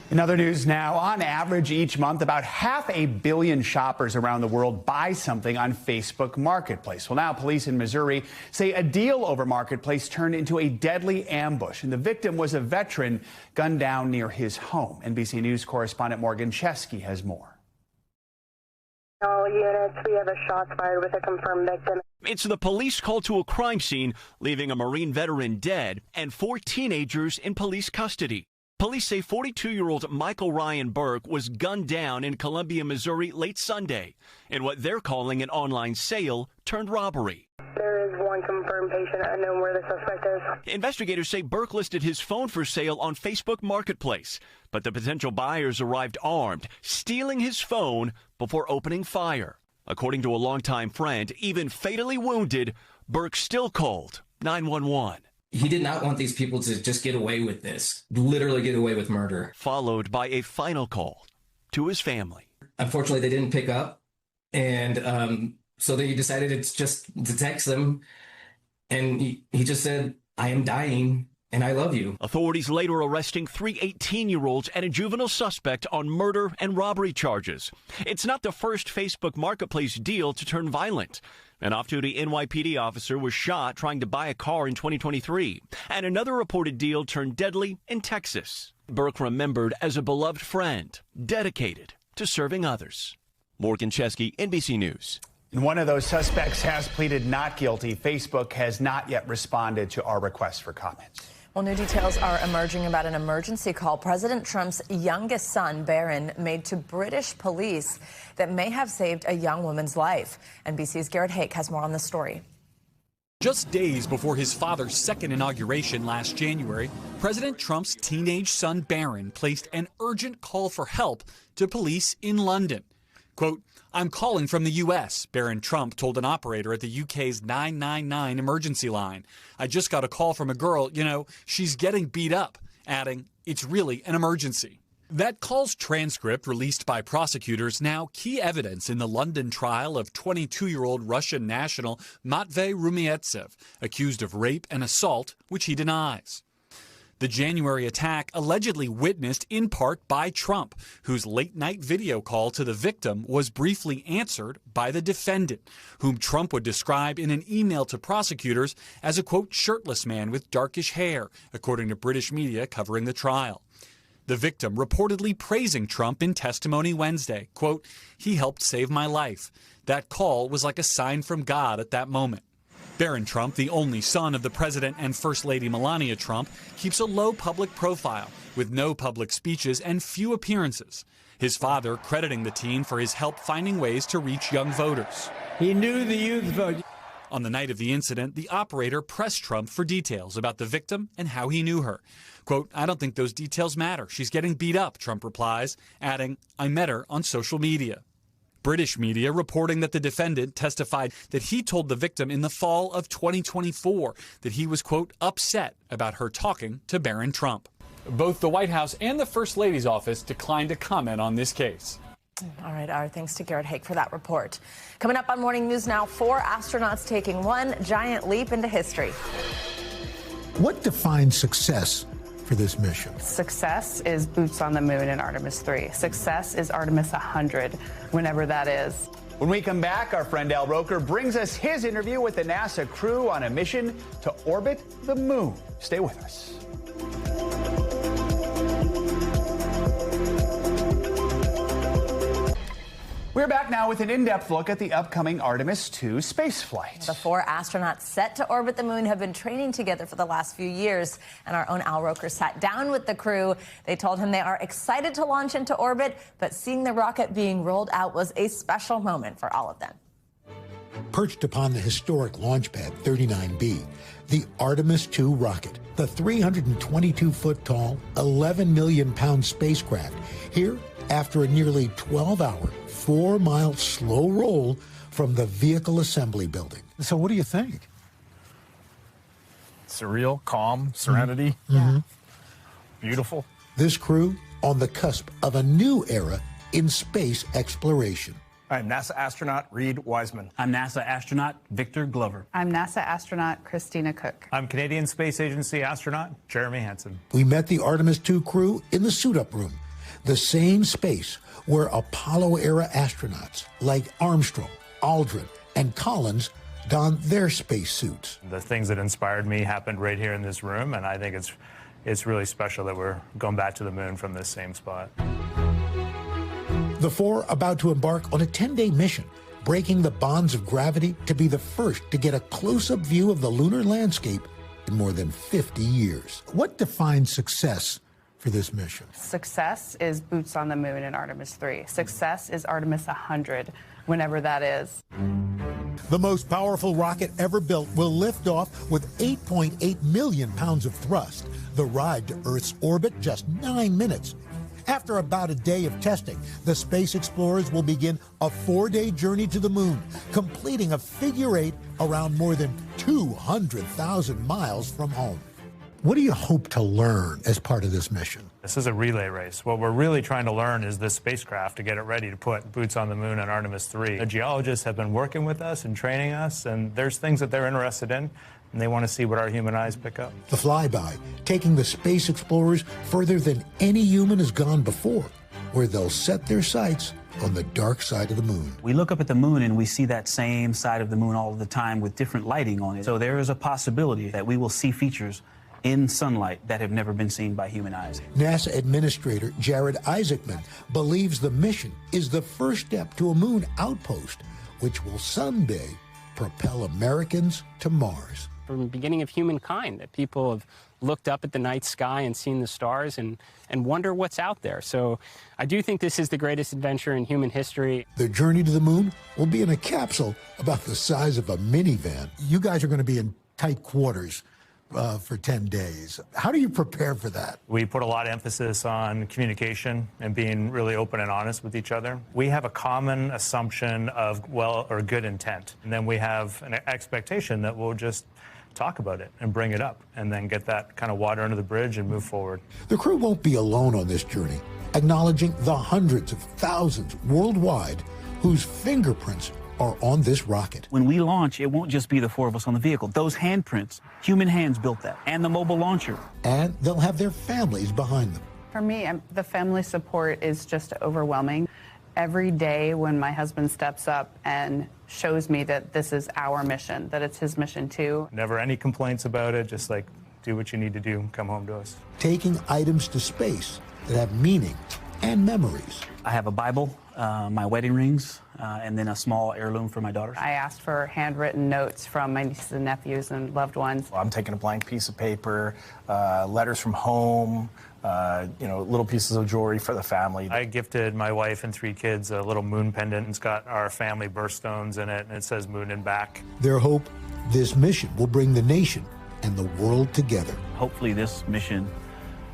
Speaker 4: In other news now, on average each month, about 500 million shoppers around the world buy something on Facebook Marketplace. Well, now police in Missouri say a deal over Marketplace turned into a deadly ambush, and the victim was a veteran gunned down near his home. NBC News correspondent Morgan Chesky has more.
Speaker 17: All units, we have a shot fired with a confirmed victim.
Speaker 18: It's the police call to a crime scene, leaving a Marine veteran dead and 4 teenagers in police custody. Police say 42-year-old Michael Ryan Burke was gunned down in Columbia, Missouri late Sunday in what they're calling an online sale turned robbery.
Speaker 17: There is one confirmed patient unknown where the suspect is.
Speaker 18: Investigators say Burke listed his phone for sale on Facebook Marketplace, but the potential buyers arrived armed, stealing his phone before opening fire. According to a longtime friend, even fatally wounded, Burke still called 911.
Speaker 19: He did not want these people to just get away with this, literally get away with murder.
Speaker 18: Followed by a final call to his family.
Speaker 19: Unfortunately, they didn't pick up, and so they decided to text them, and he just said, "I am dying, and I love you."
Speaker 18: Authorities later arresting 3 18-year-olds and a juvenile suspect on murder and robbery charges. It's not the first Facebook Marketplace deal to turn violent. An off-duty NYPD officer was shot trying to buy a car in 2023, and another reported deal turned deadly in Texas. Burke remembered as a beloved friend, dedicated to serving others. Morgan Chesky, NBC News.
Speaker 4: And one of those suspects has pleaded not guilty. Facebook has not yet responded to our request for comments.
Speaker 1: Well, new details are emerging about an emergency call President Trump's youngest son, Barron, made to British police that may have saved a young woman's life. NBC's Garrett Hake has more on the story.
Speaker 20: Just days before his father's second inauguration last January, President Trump's teenage son, Barron, placed an urgent call for help to police in London. Quote, "I'm calling from the U.S., Barron Trump told an operator at the UK's 999 emergency line. "I just got a call from a girl, she's getting beat up," adding, "It's really an emergency." That call's transcript, released by prosecutors, now key evidence in the London trial of 22-year-old Russian national Matvey Rumietsev, accused of rape and assault, which he denies. The January attack allegedly witnessed in part by Trump, whose late-night video call to the victim was briefly answered by the defendant, whom Trump would describe in an email to prosecutors as a, quote, shirtless man with darkish hair, according to British media covering the trial. The victim reportedly praising Trump in testimony Wednesday, quote, "He helped save my life. That call was like a sign from God at that moment." Barron Trump, the only son of the president and First Lady Melania Trump, keeps a low public profile with no public speeches and few appearances. His father crediting the teen for his help finding ways to reach young voters.
Speaker 21: He knew the youth vote.
Speaker 20: On the night of the incident, the operator pressed Trump for details about the victim and how he knew her. Quote, "I don't think those details matter. She's getting beat up," Trump replies, adding, "I met her on social media." British media reporting that the defendant testified that he told the victim in the fall of 2024 that he was, quote, upset about her talking to Barron Trump.
Speaker 22: Both the White House and the First Lady's office declined to comment on this case.
Speaker 1: All right, our thanks to Garrett Hake for that report. Coming up on Morning News Now, 4 astronauts taking one giant leap into history.
Speaker 23: What defines success for this mission?
Speaker 24: Success is boots on the moon in Artemis 3. Success is Artemis 100, whenever that is.
Speaker 4: When we come back, our friend Al Roker brings us his interview with the NASA crew on a mission to orbit the moon. Stay with us. We're back now with an in-depth look at the upcoming Artemis 2 spaceflight.
Speaker 1: The 4 astronauts set to orbit the moon have been training together for the last few years, and our own Al Roker sat down with the crew. They told him they are excited to launch into orbit, but seeing the rocket being rolled out was a special moment for all of them.
Speaker 23: Perched upon the historic launch pad 39B, the Artemis 2 rocket, the 322-foot-tall, 11 million-pound spacecraft, here after a nearly 12-hour, 4-mile slow roll from the vehicle assembly building. So what do you think?
Speaker 22: Surreal, calm, serenity. Beautiful.
Speaker 23: This crew on the cusp of a new era in space exploration.
Speaker 25: I'm NASA astronaut Reed Wiseman.
Speaker 26: I'm NASA astronaut Victor Glover.
Speaker 24: I'm NASA astronaut Christina Cook.
Speaker 25: I'm Canadian Space Agency astronaut Jeremy Hansen.
Speaker 23: We met the Artemis 2 crew in the suit-up room the same space where Apollo-era astronauts like Armstrong, Aldrin, and Collins donned their spacesuits.
Speaker 25: The things that inspired me happened right here in this room, and I think it's really special that we're going back to the moon from this same spot.
Speaker 23: The four about to embark on a 10-day mission, breaking the bonds of gravity to be the first to get a close-up view of the lunar landscape in more than 50 years. What defines success for this mission?
Speaker 24: Success is boots on the moon in Artemis 3. Success is Artemis 100, whenever that is.
Speaker 23: The most powerful rocket ever built will lift off with 8.8 million pounds of thrust. The ride to Earth's orbit, just 9 minutes. After about a day of testing, the space explorers will begin a 4-day journey to the moon, completing a figure 8 around more than 200,000 miles from home. What do you hope to learn as part of this mission?
Speaker 25: This is a relay race. What we're really trying to learn is this spacecraft to get it ready to put boots on the moon on Artemis 3. The geologists have been working with us and training us, and there's things that they're interested in, and they want to see what our human eyes pick up.
Speaker 23: The flyby, taking the space explorers further than any human has gone before, where they'll set their sights on the dark side of the moon.
Speaker 26: We look up at the moon and we see that same side of the moon all the time with different lighting on it. So there is a possibility that we will see features in sunlight that have never been seen by human eyes.
Speaker 23: NASA Administrator Jared Isaacman believes the mission is the first step to a moon outpost, which will someday propel Americans to Mars.
Speaker 5: From the beginning of humankind, that people have looked up at the night sky and seen the stars and wonder what's out there. So I do think this is the greatest adventure in human history.
Speaker 23: The journey to the moon will be in a capsule about the size of a minivan. You guys are going to be in tight quarters for 10 days. How do you prepare for that?
Speaker 25: We put a lot of emphasis on communication and being really open and honest with each other. We have a common assumption of good intent, and then we have an expectation that we'll just talk about it and bring it up and then get that kind of water under the bridge and move forward.
Speaker 23: The crew won't be alone on this journey, acknowledging the hundreds of thousands worldwide whose fingerprints are on this rocket.
Speaker 26: When we launch, it won't just be the four of us on the vehicle. Those handprints, human hands built that, and the mobile launcher.
Speaker 23: And they'll have their families behind them.
Speaker 24: For me, the family support is just overwhelming. Every day when my husband steps up and shows me that this is our mission, that it's his mission too.
Speaker 25: Never any complaints about it, just like do what you need to do, come home to us.
Speaker 23: Taking items to space that have meaning and memories.
Speaker 26: I have a Bible, my wedding rings, and then a small heirloom for my daughters.
Speaker 24: I asked for handwritten notes from my nieces and nephews and loved ones.
Speaker 25: I'm taking a blank piece of paper, letters from home, little pieces of jewelry for the family. I gifted my wife and 3 kids a little moon pendant. It's got our family birthstones in it, and it says moon and back.
Speaker 23: Their hope, this mission will bring the nation and the world together.
Speaker 26: Hopefully this mission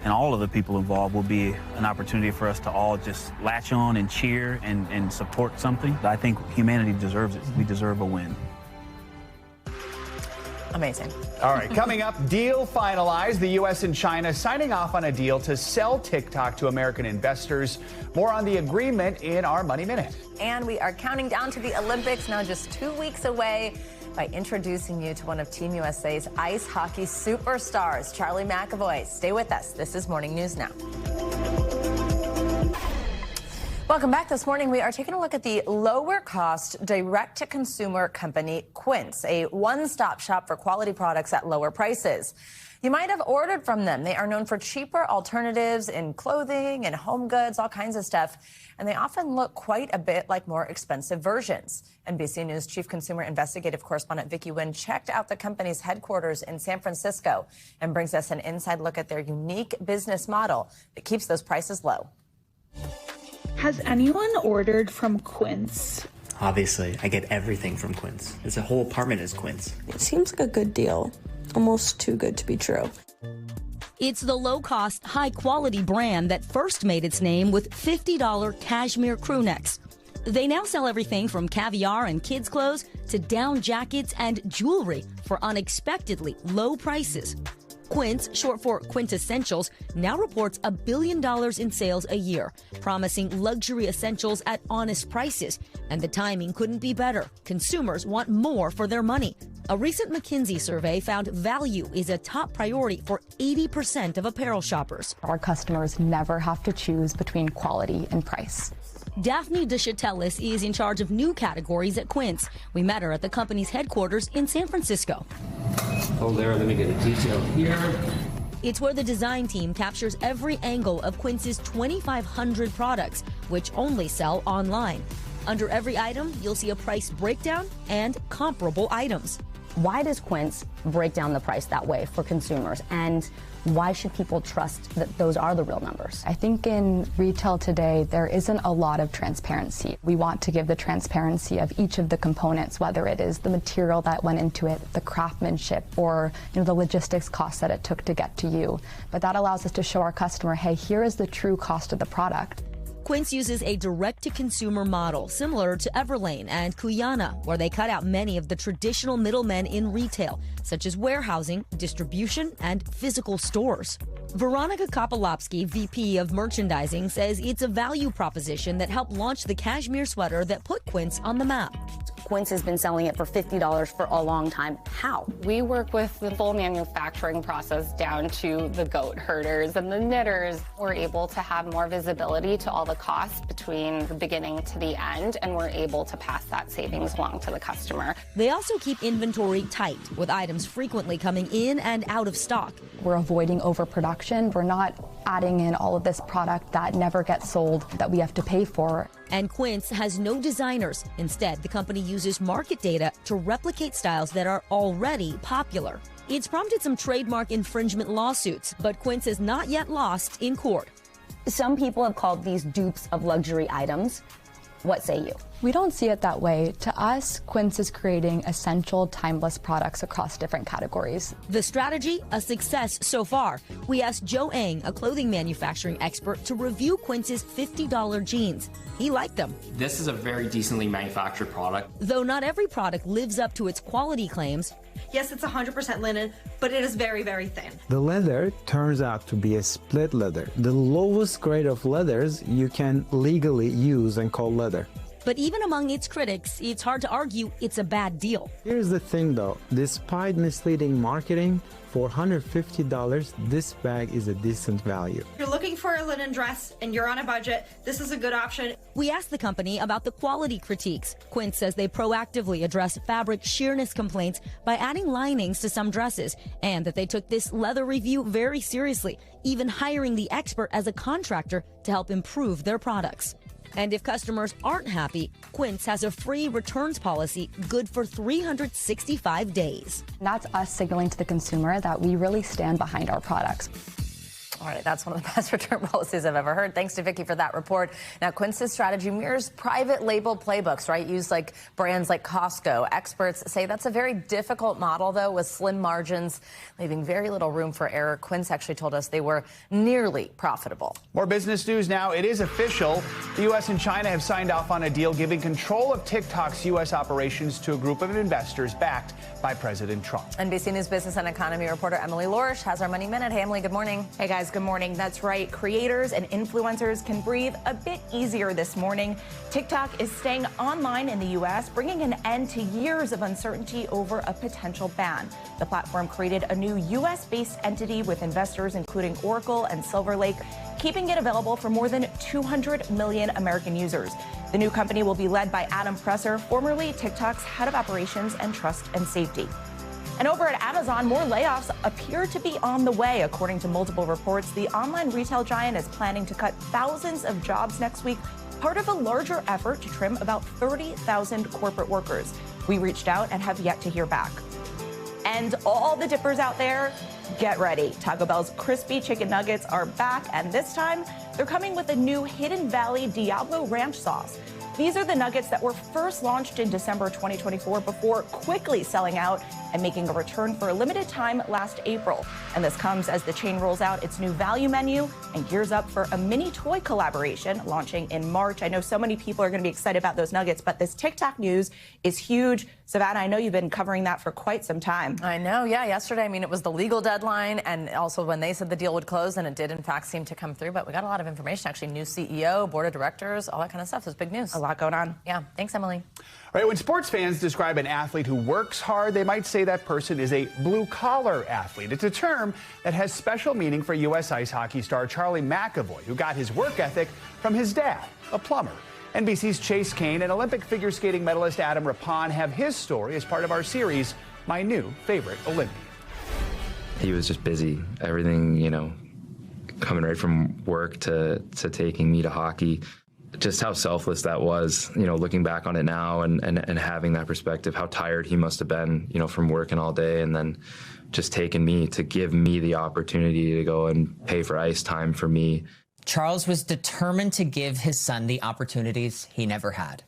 Speaker 26: and all of the people involved will be an opportunity for us to all just latch on and cheer and support something. I think humanity deserves it. We deserve a win.
Speaker 1: Amazing.
Speaker 4: All right, coming up, deal finalized. The U.S. and China signing off on a deal to sell TikTok to American investors. More on the agreement in our Money Minute.
Speaker 1: And we are counting down to the Olympics, now just 2 weeks away, by introducing you to one of Team USA's ice hockey superstars, Charlie McAvoy. Stay with us. This is Morning News Now. Welcome back. This morning, we are taking a look at the lower-cost direct-to-consumer company Quince, a one-stop shop for quality products at lower prices. You might have ordered from them. They are known for cheaper alternatives in clothing and home goods, all kinds of stuff, and they often look quite a bit like more expensive versions. NBC News Chief Consumer Investigative Correspondent Vicki Nguyen checked out the company's headquarters in San Francisco and brings us an inside look at their unique business model that keeps those prices low.
Speaker 6: Has anyone ordered from Quince?
Speaker 7: Obviously, I get everything from Quince. It's a whole apartment is Quince.
Speaker 8: It seems like a good deal. Almost too good to be true.
Speaker 12: It's the low-cost, high-quality brand that first made its name with $50 cashmere crew necks. They now sell everything from caviar and kids' clothes to down jackets and jewelry for unexpectedly low prices. Quince, short for Quintessentials, now reports $1 billion in sales a year, promising luxury essentials at honest prices. And the timing couldn't be better. Consumers want more for their money.
Speaker 2: A recent McKinsey survey found value is a top priority for 80% of apparel shoppers.
Speaker 3: Our customers never have to choose between quality and price.
Speaker 2: Daphne DeChatelis is in charge of new categories at Quince. We met her at the company's headquarters in San Francisco.
Speaker 9: Oh, there, let me get a detail here.
Speaker 2: It's where the design team captures every angle of Quince's 2,500 products, which only sell online. Under every item, you'll see a price breakdown and comparable items.
Speaker 10: Why does Quince break down the price that way for consumers? And why should people trust that those are the real numbers?
Speaker 3: I think in retail today, there isn't a lot of transparency. We want to give the transparency of each of the components, whether it is the material that went into it, the craftsmanship, or the logistics costs that it took to get to you. But that allows us to show our customer, hey, here is the true cost of the product.
Speaker 2: Quince uses a direct-to-consumer model similar to Everlane and Kuyana, where they cut out many of the traditional middlemen in retail, such as warehousing, distribution, and physical stores. Veronica Kopolowski, VP of Merchandising, says it's a value proposition that helped launch the cashmere sweater that put Quince on the map.
Speaker 10: Quince has been selling it for $50 for a long time. How?
Speaker 17: We work with the full manufacturing process down to the goat herders and the knitters. We're able to have more visibility to all the costs between the beginning to the end, and we're able to pass that savings along to the customer.
Speaker 2: They also keep inventory tight, with items frequently coming in and out of stock.
Speaker 3: We're avoiding overproduction. We're not adding in all of this product that never gets sold that we have to pay for.
Speaker 2: And Quince has no designers. Instead, the company uses market data to replicate styles that are already popular. It's prompted some trademark infringement lawsuits, but Quince has not yet lost in court.
Speaker 10: Some people have called these dupes of luxury items. What say you?
Speaker 3: We don't see it that way. To us, Quince is creating essential, timeless products across different categories.
Speaker 2: The strategy, a success so far. We asked Joe Ang, a clothing manufacturing expert, to review Quince's $50 jeans. He liked them.
Speaker 13: This is a very decently manufactured product.
Speaker 2: Though not every product lives up to its quality claims.
Speaker 14: Yes, it's 100% linen, but it is very, very thin.
Speaker 21: The leather turns out to be a split leather, the lowest grade of leathers you can legally use and call leather.
Speaker 2: But even among its critics, it's hard to argue it's a bad deal.
Speaker 21: Here's the thing though, despite misleading marketing, for $150, this bag is a decent value.
Speaker 14: If you're looking for a linen dress and you're on a budget, this is a good option.
Speaker 2: We asked the company about the quality critiques. Quince says they proactively address fabric sheerness complaints by adding linings to some dresses, and that they took this leather review very seriously, even hiring the expert as a contractor to help improve their products. And if customers aren't happy, Quince has a free returns policy good for 365 days.
Speaker 3: That's us signaling to the consumer that we really stand behind our products.
Speaker 1: All right, that's one of the best return policies I've ever heard. Thanks to Vicki for that report. Now, Quince's strategy mirrors private label playbooks, right? Used like brands like Costco. Experts say that's a very difficult model, though, with slim margins, leaving very little room for error. Quince actually told us they were nearly profitable.
Speaker 4: More business news now. It is official. The U.S. and China have signed off on a deal giving control of TikTok's U.S. operations to a group of investors backed by President Trump.
Speaker 1: NBC News business and economy reporter Emily Lorish has our Money Minute. Hey, Emily, good morning.
Speaker 27: Hey, guys. Good morning. That's right. Creators and influencers can breathe a bit easier this morning. TikTok is staying online in the U.S., bringing an end to years of uncertainty over a potential ban. The platform created a new U.S.-based entity with investors including Oracle and Silver Lake, keeping it available for more than 200 million American users. The new company will be led by Adam Presser, formerly TikTok's head of operations and trust and safety. And over at Amazon, more layoffs appear to be on the way. According to multiple reports, the online retail giant is planning to cut thousands of jobs next week, part of a larger effort to trim about 30,000 corporate workers. We reached out and have yet to hear back. And all the dippers out there, get ready. Taco Bell's crispy chicken nuggets are back, and this time they're coming with a new Hidden Valley Diablo Ranch sauce. These are the nuggets that were first launched in December 2024 before quickly selling out and making a return for a limited time last April. And this comes as the chain rolls out its new value menu and gears up for a mini toy collaboration launching in March. I know so many people are going to be excited about those nuggets, but this TikTok news is huge. Savannah, I know you've been covering that for quite some time.
Speaker 1: I know, yeah. Yesterday, I mean, it was the legal deadline, and also when they said the deal would close, and it did, in fact, seem to come through. But we got a lot of information, actually. New CEO, board of directors, all that kind of stuff. So it's big news.
Speaker 27: A lot going on.
Speaker 1: Yeah. Thanks, Emily.
Speaker 4: All right, when sports fans describe an athlete who works hard, they might say that person is a blue-collar athlete. It's a term that has special meaning for U.S. ice hockey star Charlie McAvoy, who got his work ethic from his dad, a plumber. NBC's Chase Kane and Olympic figure skating medalist Adam Rippon have his story as part of our series, My New Favorite Olympian.
Speaker 11: He was just busy. Everything, you know, coming right from work to taking me to hockey. Just how selfless that was, you know, looking back on it now and having that perspective, how tired he must have been, you know, from working all day, and then just taking me to give me the opportunity to go and pay for ice time for me.
Speaker 15: Charles was determined to give his son the opportunities he never had.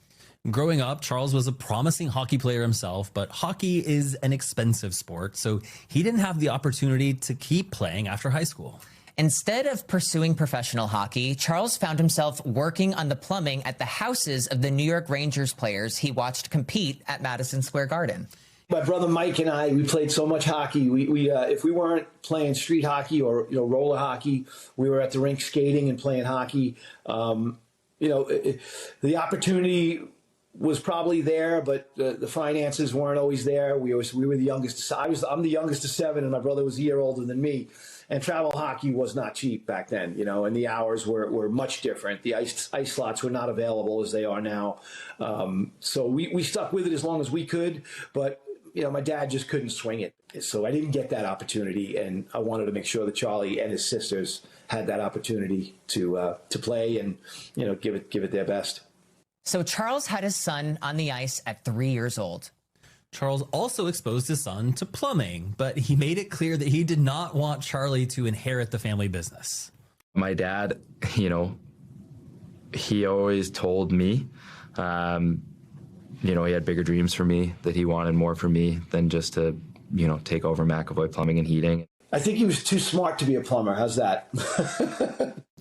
Speaker 16: Growing up, Charles was a promising hockey player himself, but hockey is an expensive sport, so he didn't have the opportunity to keep playing after high school.
Speaker 15: Instead of pursuing professional hockey, Charles found himself working on the plumbing at the houses of the New York Rangers players he watched compete at Madison Square Garden.
Speaker 18: My brother Mike and I, we played so much hockey. We if we weren't playing street hockey or roller hockey, we were at the rink skating and playing hockey. The opportunity was probably there, but the finances weren't always there. We were the youngest. I'm the youngest of 7, and my brother was a year older than me. And travel hockey was not cheap back then, and the hours were much different. The ice slots were not available as they are now. So we stuck with it as long as we could, but my dad just couldn't swing it. So I didn't get that opportunity, and I wanted to make sure that Charlie and his sisters had that opportunity to play and, give it their best.
Speaker 15: So Charles had his son on the ice at 3 years old.
Speaker 16: Charles also exposed his son to plumbing, but he made it clear that he did not want Charlie to inherit the family business.
Speaker 11: My dad, he always told me, he had bigger dreams for me, that he wanted more for me than just to, take over McAvoy Plumbing and Heating.
Speaker 18: I think he was too smart to be a plumber. How's that?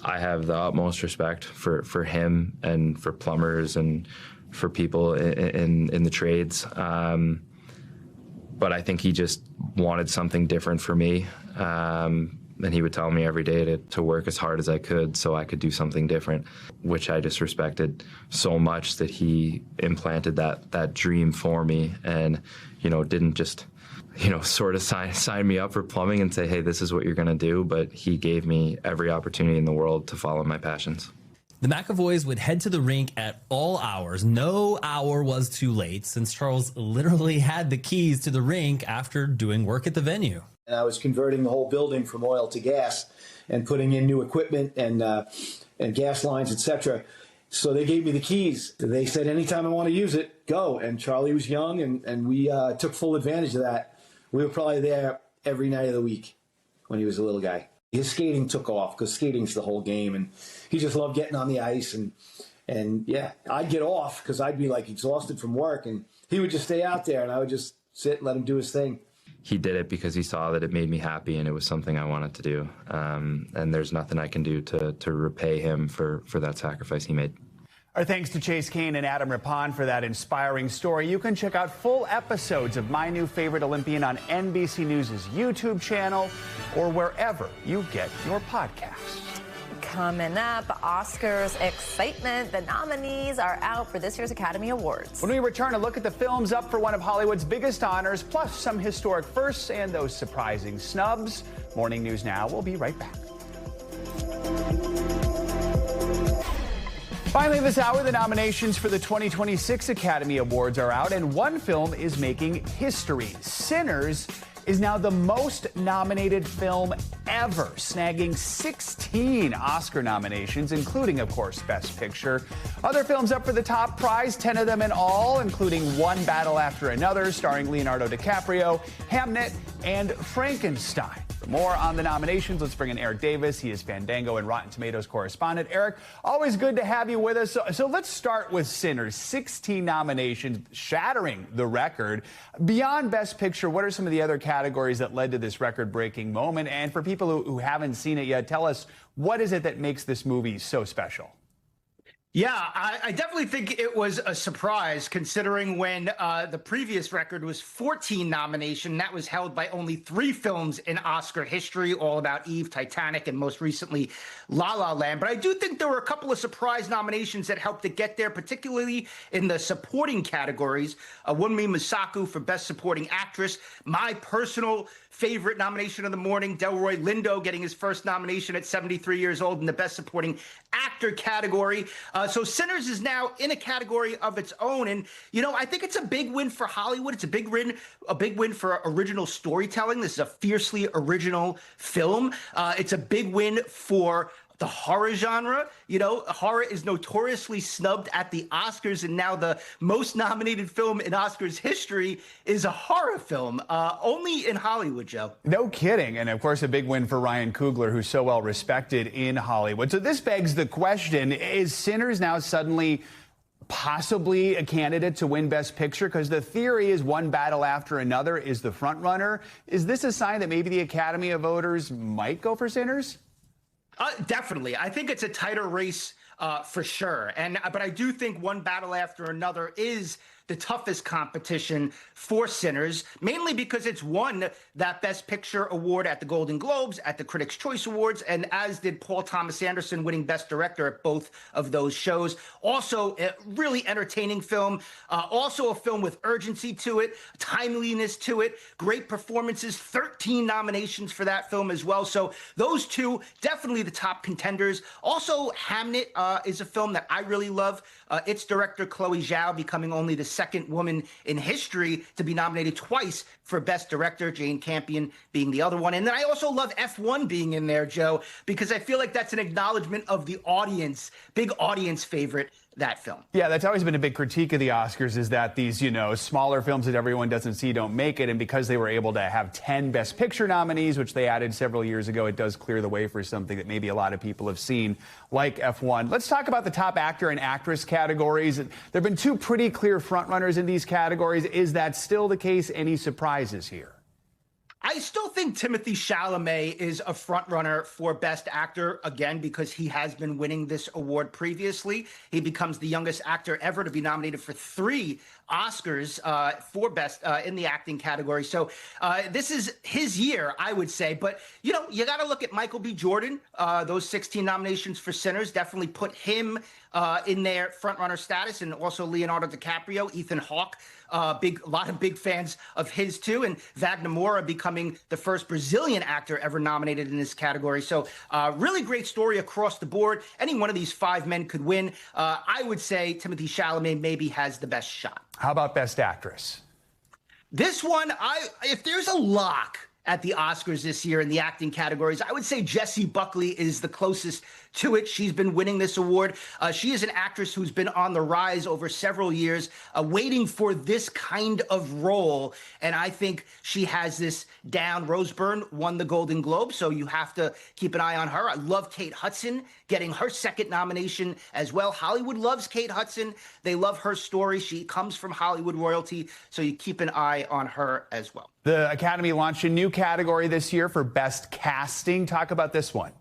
Speaker 11: I have the utmost respect for him and for plumbers and for people in the trades. But I think he just wanted something different for me. And he would tell me every day to work as hard as I could so I could do something different, which I just respected so much that he implanted that dream for me and, didn't just, sort of sign me up for plumbing and say, hey, this is what you're going to do. But he gave me every opportunity in the world to follow my passions.
Speaker 16: The McAvoys would head to the rink at all hours. No hour was too late, since Charles literally had the keys to the rink after doing work at the venue.
Speaker 18: And I was converting the whole building from oil to gas and putting in new equipment and gas lines, etc. So they gave me the keys. They said, anytime I want to use it, go. And Charlie was young, and we took full advantage of that. We were probably there every night of the week when he was a little guy. His skating took off because skating's the whole game, and he just loved getting on the ice. And yeah, I'd get off because I'd be like exhausted from work, and he would just stay out there, and I would just sit and let him do his thing.
Speaker 11: He did it because he saw that it made me happy and it was something I wanted to do. And there's nothing I can do to repay him for that sacrifice he made.
Speaker 4: Our thanks to Chase Kane and Adam Rippon for that inspiring story. You can check out full episodes of My New Favorite Olympian on NBC News' YouTube channel or wherever you get your podcasts.
Speaker 1: Coming up, Oscars excitement. The nominees are out for this year's Academy Awards.
Speaker 4: When we return, a look at the films up for one of Hollywood's biggest honors, plus some historic firsts and those surprising snubs. Morning News Now. We'll be right back. Finally, this hour, the nominations for the 2026 Academy Awards are out, and one film is making history. Sinners is now the most nominated film ever, snagging 16 Oscar nominations, including, of course, Best Picture. Other films up for the top prize, 10 of them in all, including One Battle After Another, starring Leonardo DiCaprio, Hamnet, and Frankenstein. For more on the nominations, let's bring in Eric Davis. He is Fandango and Rotten Tomatoes correspondent. Eric, always good to have you with us. So let's start with Sinners. 16 nominations, shattering the record. Beyond Best Picture, what are some of the other categories that led to this record-breaking moment? And for people who haven't seen it yet, tell us, what is it that makes this movie so special?
Speaker 5: Yeah, I definitely think it was a surprise considering when the previous record was 14 nominations. That was held by only 3 films in Oscar history, All About Eve, Titanic, and most recently La La Land. But I do think there were a couple of surprise nominations that helped to get there, particularly in the supporting categories. Wunmi Mosaku for Best Supporting Actress. My personal favorite nomination of the morning, Delroy Lindo getting his first nomination at 73 years old in the Best Supporting Actor category. So Sinners is now in a category of its own. And, you know, I think it's a big win for Hollywood. It's a big win for original storytelling. This is a fiercely original film. It's a big win for the horror genre. You know, horror is notoriously snubbed at the Oscars, and now the most nominated film in Oscars history is a horror film, only in Hollywood, Joe.
Speaker 4: No kidding. And of course, a big win for Ryan Coogler, who's so well respected in Hollywood. So this begs the question, is Sinners now suddenly possibly a candidate to win Best Picture? Because the theory is one battle after another is the front runner. Is this a sign that maybe the Academy of voters might go for Sinners?
Speaker 5: Definitely. I think it's a tighter race for sure. But I do think one battle after another is the toughest competition for Sinners, mainly because it's won that Best Picture award at the Golden Globes, at the Critics' Choice Awards, and as did Paul Thomas Anderson, winning Best Director at both of those shows. Also, a really entertaining film. Also a film with urgency to it, timeliness to it, great performances, 13 nominations for that film as well. So those two, definitely the top contenders. Also, Hamnet is a film that I really love. Its director, Chloe Zhao, becoming only the second woman in history to be nominated twice for Best Director, Jane Campion being the other one. And then I also love F1 being in there, Joe, because I feel like that's an acknowledgement of the audience, big audience favorite, that film.
Speaker 4: Yeah, that's always been a big critique of the Oscars, is that these, you know, smaller films that everyone doesn't see don't make it. And because they were able to have 10 Best Picture nominees, which they added several years ago, it does clear the way for something that maybe a lot of people have seen, like F1. Let's talk about the top actor and actress categories. There have been 2 pretty clear frontrunners in these categories. Is that still the case? Any surprises here?
Speaker 5: I still think Timothée Chalamet is a frontrunner for Best Actor, again, because he has been winning this award previously. He becomes the youngest actor ever to be nominated for 3 Oscars for Best in the acting category. So this is his year, I would say. But, you know, you got to look at Michael B. Jordan. Those 16 nominations for Sinners definitely put him in their frontrunner status, and also Leonardo DiCaprio, Ethan Hawke. A lot of big fans of his too, and Wagner Moura becoming the first Brazilian actor ever nominated in this category. So really great story across the board. Any one of these 5 men could win. I would say Timothée Chalamet maybe has the best shot.
Speaker 4: How about Best Actress?
Speaker 5: This one, if there's a lock at the Oscars this year in the acting categories, I would say Jessie Buckley is the closest to it. She's been winning this award. She is an actress who's been on the rise over several years, waiting for this kind of role. And I think she has this down. Rose Byrne won the Golden Globe, so you have to keep an eye on her. I love Kate Hudson getting her second nomination as well. Hollywood loves Kate Hudson. They love her story. She comes from Hollywood royalty, so you keep an eye on her as well.
Speaker 4: The Academy launched a new category this year for Best Casting. Talk about this one.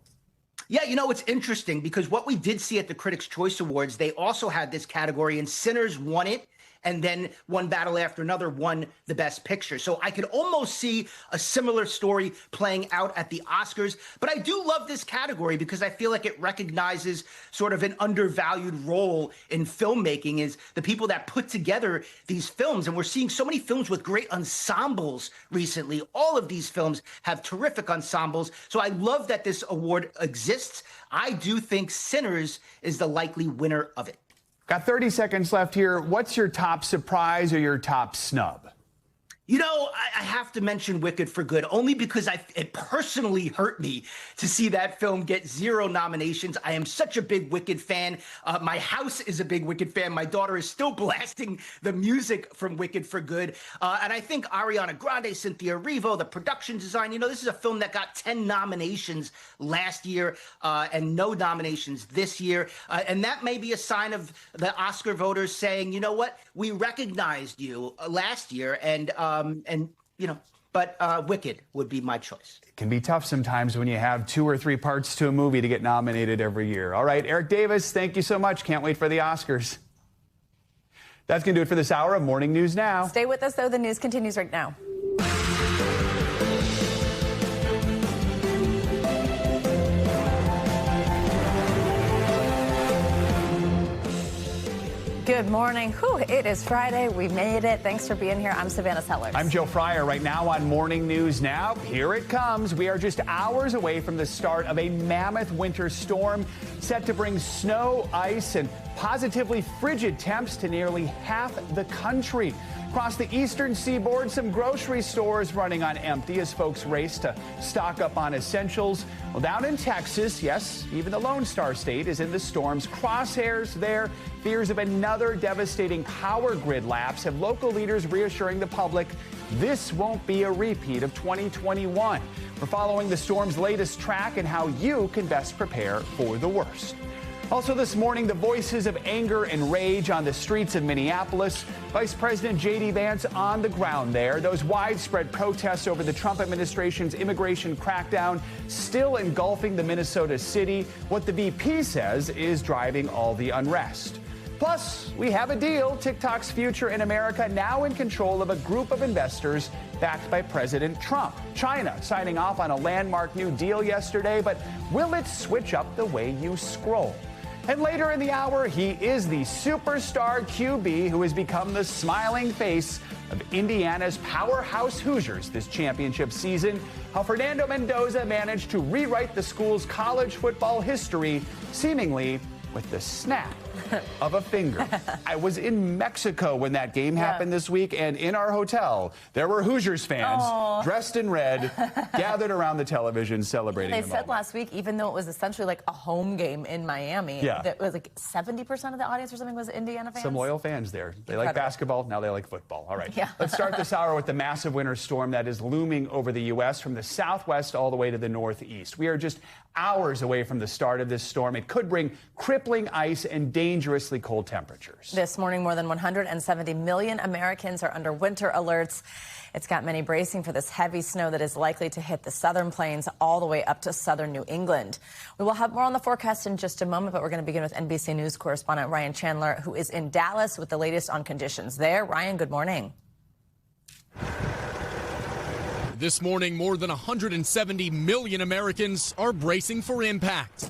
Speaker 5: Yeah, you know, it's interesting because what we did see at the Critics' Choice Awards, they also had this category, and Sinners won it. And then one battle after another won the Best Picture. So I could almost see a similar story playing out at the Oscars. But I do love this category because I feel like it recognizes sort of an undervalued role in filmmaking, is the people that put together these films. And we're seeing so many films with great ensembles recently. All of these films have terrific ensembles. So I love that this award exists. I do think Sinners is the likely winner of it.
Speaker 4: Got 30 seconds left here. What's your top surprise or your top snub?
Speaker 5: You know, I have to mention Wicked for Good, only because it personally hurt me to see that film get 0 nominations. I am such a big Wicked fan. My house is a big Wicked fan. My daughter is still blasting the music from Wicked for Good. And I think Ariana Grande, Cynthia Erivo, the production design, you know, this is a film that got 10 nominations last year and no nominations this year. And that may be a sign of the Oscar voters saying, you know what, we recognized you last year, and you know, but Wicked would be my choice.
Speaker 4: It can be tough sometimes when you have 2 or 3 parts to a movie to get nominated every year. All right, Eric Davis, thank you so much. Can't wait for the Oscars. That's going to do it for this hour of Morning News Now.
Speaker 1: Stay with us, though. The news continues right now. Good morning. Whew, it is Friday. We made it. Thanks for being here. I'm Savannah Sellers.
Speaker 4: I'm Joe Fryer. Right now on Morning News Now, here it comes. We are just hours away from the start of a mammoth winter storm set to bring snow, ice, and positively frigid temps to nearly half the country. Across the eastern seaboard, some grocery stores running on empty as folks race to stock up on essentials. Well, down in Texas, yes, even the Lone Star State is in the storm's crosshairs there. Fears of another devastating power grid lapse have local leaders reassuring the public this won't be a repeat of 2021. We're following the storm's latest track and how you can best prepare for the worst. Also this morning, the voices of anger and rage on the streets of Minneapolis. Vice President J.D. Vance on the ground there. Those widespread protests over the Trump administration's immigration crackdown still engulfing the Minnesota city. What the VP says is driving all the unrest. Plus, we have a deal. TikTok's future in America now in control of a group of investors backed by President Trump. China signing off on a landmark new deal yesterday, but will it switch up the way you scroll? And later in the hour, he is the superstar QB who has become the smiling face of Indiana's powerhouse Hoosiers this championship season. How Fernando Mendoza managed to rewrite the school's college football history, seemingly with the snap of a finger. I was in Mexico when that game happened this week, and in our hotel, there were Hoosiers fans dressed in red, gathered around the television celebrating
Speaker 1: They
Speaker 4: the
Speaker 1: said
Speaker 4: moment.
Speaker 1: last week, even though it was essentially like a home game in Miami, that was like 70% of the audience or something was Indiana fans.
Speaker 4: Some loyal fans there. They like
Speaker 1: Incredible.
Speaker 4: basketball, now they like football. All right,
Speaker 1: Yeah.
Speaker 4: let's start this hour with the massive winter storm that is looming over the U.S. from the southwest all the way to the northeast. We are just hours away from the start of this storm. It could bring crippling ice and dangerously cold temperatures.
Speaker 1: This morning, more than 170 million Americans are under winter alerts. It's got many bracing for this heavy snow that is likely to hit the southern plains all the way up to southern New England. We will have more on the forecast in just a moment, but we're going to begin with NBC News correspondent Ryan Chandler, who is in Dallas with the latest on conditions there. Ryan, good morning.
Speaker 19: This morning, more than 170 million Americans are bracing for impact.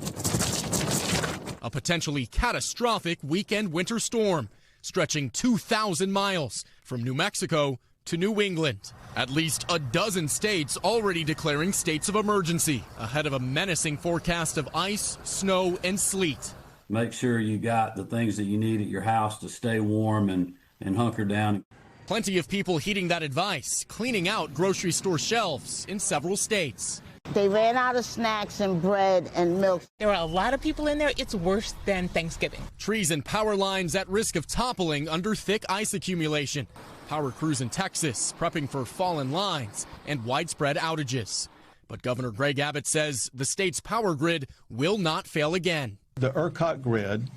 Speaker 19: A potentially catastrophic weekend winter storm stretching 2,000 miles from New Mexico to New England. At least a dozen states already declaring states of emergency ahead of a menacing forecast of ice, snow, and sleet.
Speaker 20: Make sure you got the things that you need at your house to stay warm and hunker down.
Speaker 19: Plenty of people heeding that advice, cleaning out grocery store shelves in several states.
Speaker 22: They ran out of snacks and bread and milk.
Speaker 23: There are a lot of people in there. It's worse than Thanksgiving.
Speaker 19: Trees and power lines at risk of toppling under thick ice accumulation. Power crews in Texas prepping for fallen lines and widespread outages. But Governor Greg Abbott says the state's power grid will not fail again.
Speaker 24: The ERCOT grid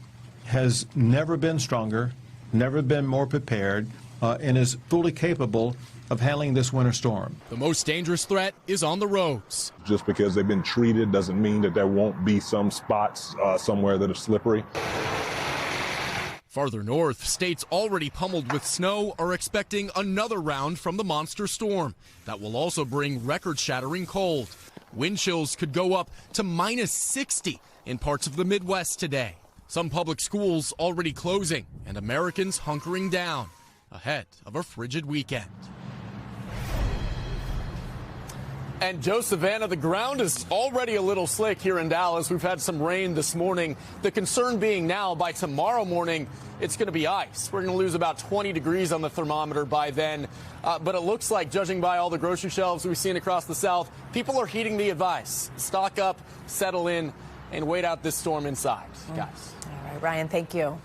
Speaker 24: has never been stronger, never been more prepared, and is fully capable of handling this winter storm.
Speaker 19: The most dangerous threat is on the roads.
Speaker 25: Just because they've been treated doesn't mean that there won't be some spots somewhere that are slippery.
Speaker 19: Farther north, states already pummeled with snow are expecting another round from the monster storm that will also bring record-shattering cold. Wind chills could go up to -60 in parts of the Midwest today. Some public schools already closing and Americans hunkering down ahead of a frigid weekend.
Speaker 26: And Joe, Savannah, the ground is already a little slick here in Dallas. We've had some rain this morning. The concern being now by tomorrow morning, it's going to be ice. We're going to lose about 20 degrees on the thermometer by then. But it looks like, judging by all the grocery shelves we've seen across the South, people are heeding the advice. Stock up, settle in, and wait out this storm inside, guys.
Speaker 1: All right, Ryan, thank you.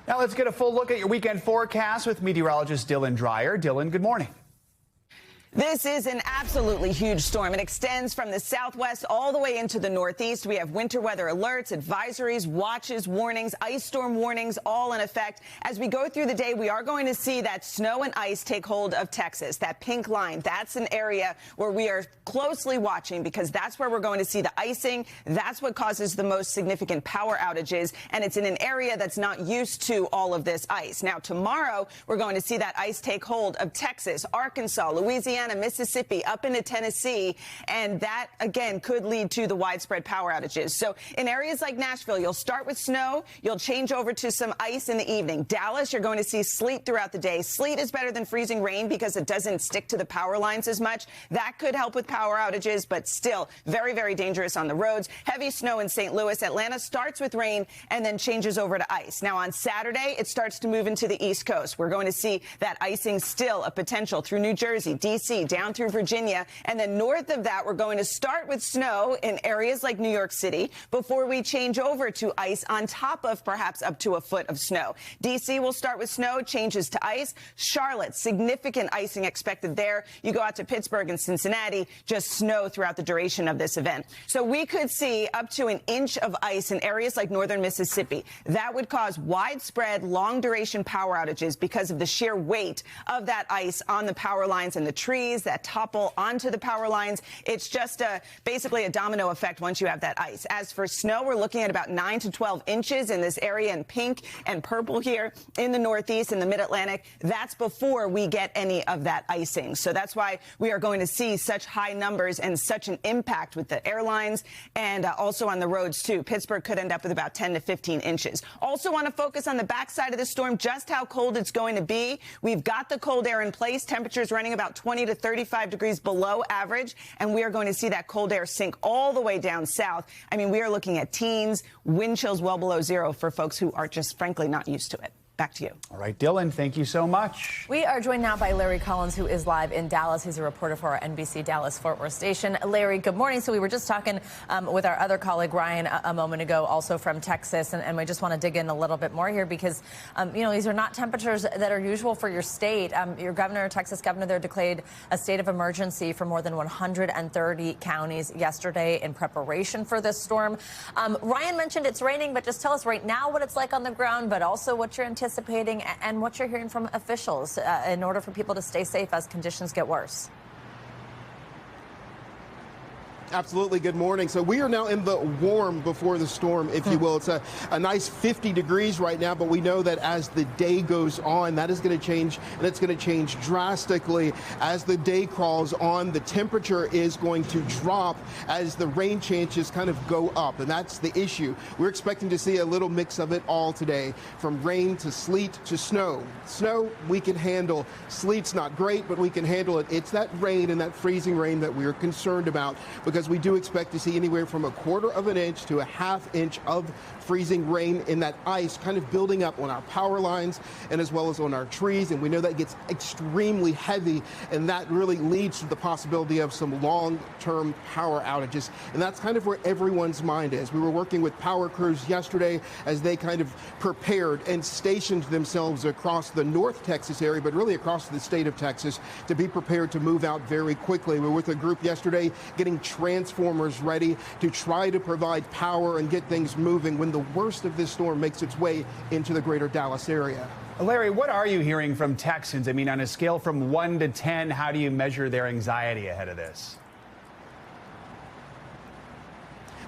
Speaker 4: Now let's get a full look at your weekend forecast with meteorologist Dylan Dreyer. Dylan, good morning.
Speaker 6: This is an absolutely huge storm. It extends from the southwest all the way into the northeast. We have winter weather alerts, advisories, watches, warnings, ice storm warnings, all in effect. As we go through the day, we are going to see that snow and ice take hold of Texas. That pink line, that's an area where we are closely watching because that's where we're going to see the icing. That's what causes the most significant power outages, and it's in an area that's not used to all of this ice. Now, tomorrow, we're going to see that ice take hold of Texas, Arkansas, Louisiana, Mississippi, up into Tennessee, and that, again, could lead to the widespread power outages. So in areas like Nashville, you'll start with snow, you'll change over to some ice in the evening. Dallas, you're going to see sleet throughout the day. Sleet is better than freezing rain because it doesn't stick to the power lines as much. That could help with power outages, but still very, very dangerous on the roads. Heavy snow in St. Louis. Atlanta starts with rain and then changes over to ice. Now on Saturday, it starts to move into the East Coast. We're going to see that icing still a potential through New Jersey, D.C., down through Virginia, and then north of that, we're going to start with snow in areas like New York City before we change over to ice on top of perhaps up to a foot of snow. D.C. will start with snow, changes to ice. Charlotte, significant icing expected there. You go out to Pittsburgh and Cincinnati, just snow throughout the duration of this event. So we could see up to an inch of ice in areas like northern Mississippi. That would cause widespread, long-duration power outages because of the sheer weight of that ice on the power lines and the trees that topple onto the power lines. It's just basically a domino effect once you have that ice. As for snow, we're looking at about 9 to 12 inches in this area in pink and purple here in the Northeast and the Mid-Atlantic. That's before we get any of that icing. So that's why we are going to see such high numbers and such an impact with the airlines and also on the roads, too. Pittsburgh could end up with about 10 to 15 inches. Also want to focus on the backside of the storm, just how cold it's going to be. We've got the cold air in place. Temperatures running about 20 to 35 degrees below average, and we are going to see that cold air sink all the way down south. I mean, we are looking at teens, wind chills well below zero for folks who are just frankly not used to it. Back to you.
Speaker 4: All right, Dylan, thank you so much.
Speaker 1: We are joined now by Larry Collins, who is live in Dallas. He's a reporter for our NBC Dallas Fort Worth station. Larry, good morning. So we were just talking with our other colleague, Ryan, a moment ago, also from Texas, and we just want to dig in a little bit more here because, you know, these are not temperatures that are usual for your state. Your governor, Texas governor there, declared a state of emergency for more than 130 counties yesterday in preparation for this storm. Ryan mentioned it's raining, but just tell us right now what it's like on the ground, but also what you're anticipating and what you're hearing from officials in order for people to stay safe as conditions get worse.
Speaker 7: Absolutely. Good morning. So we are now in the warm before the storm, if you will. It's a nice 50 degrees right now, but we know that as the day goes on, that is going to change, and it's going to change drastically. As the day crawls on, the temperature is going to drop as the rain chances kind of go up, and that's the issue. We're expecting to see a little mix of it all today, from rain to sleet to snow. Snow, we can handle. Sleet's not great, but we can handle it. It's that rain and that freezing rain that we're concerned about, because we do expect to see anywhere from 1/4 of an inch to 1/2 inch of freezing rain in that ice kind of building up on our power lines and as well as on our trees. And we know that gets extremely heavy, and that really leads to the possibility of some long-term power outages. And that's kind of where everyone's mind is. We were working with power crews yesterday as they kind of prepared and stationed themselves across the North Texas area, but really across the state of Texas, to be prepared to move out very quickly. We were with a group yesterday getting transformers ready to try to provide power and get things moving when the worst of this storm makes its way into the greater Dallas area.
Speaker 4: Larry, what are you hearing from Texans? I mean, on a scale from 1 to 10, how do you measure their anxiety ahead of this?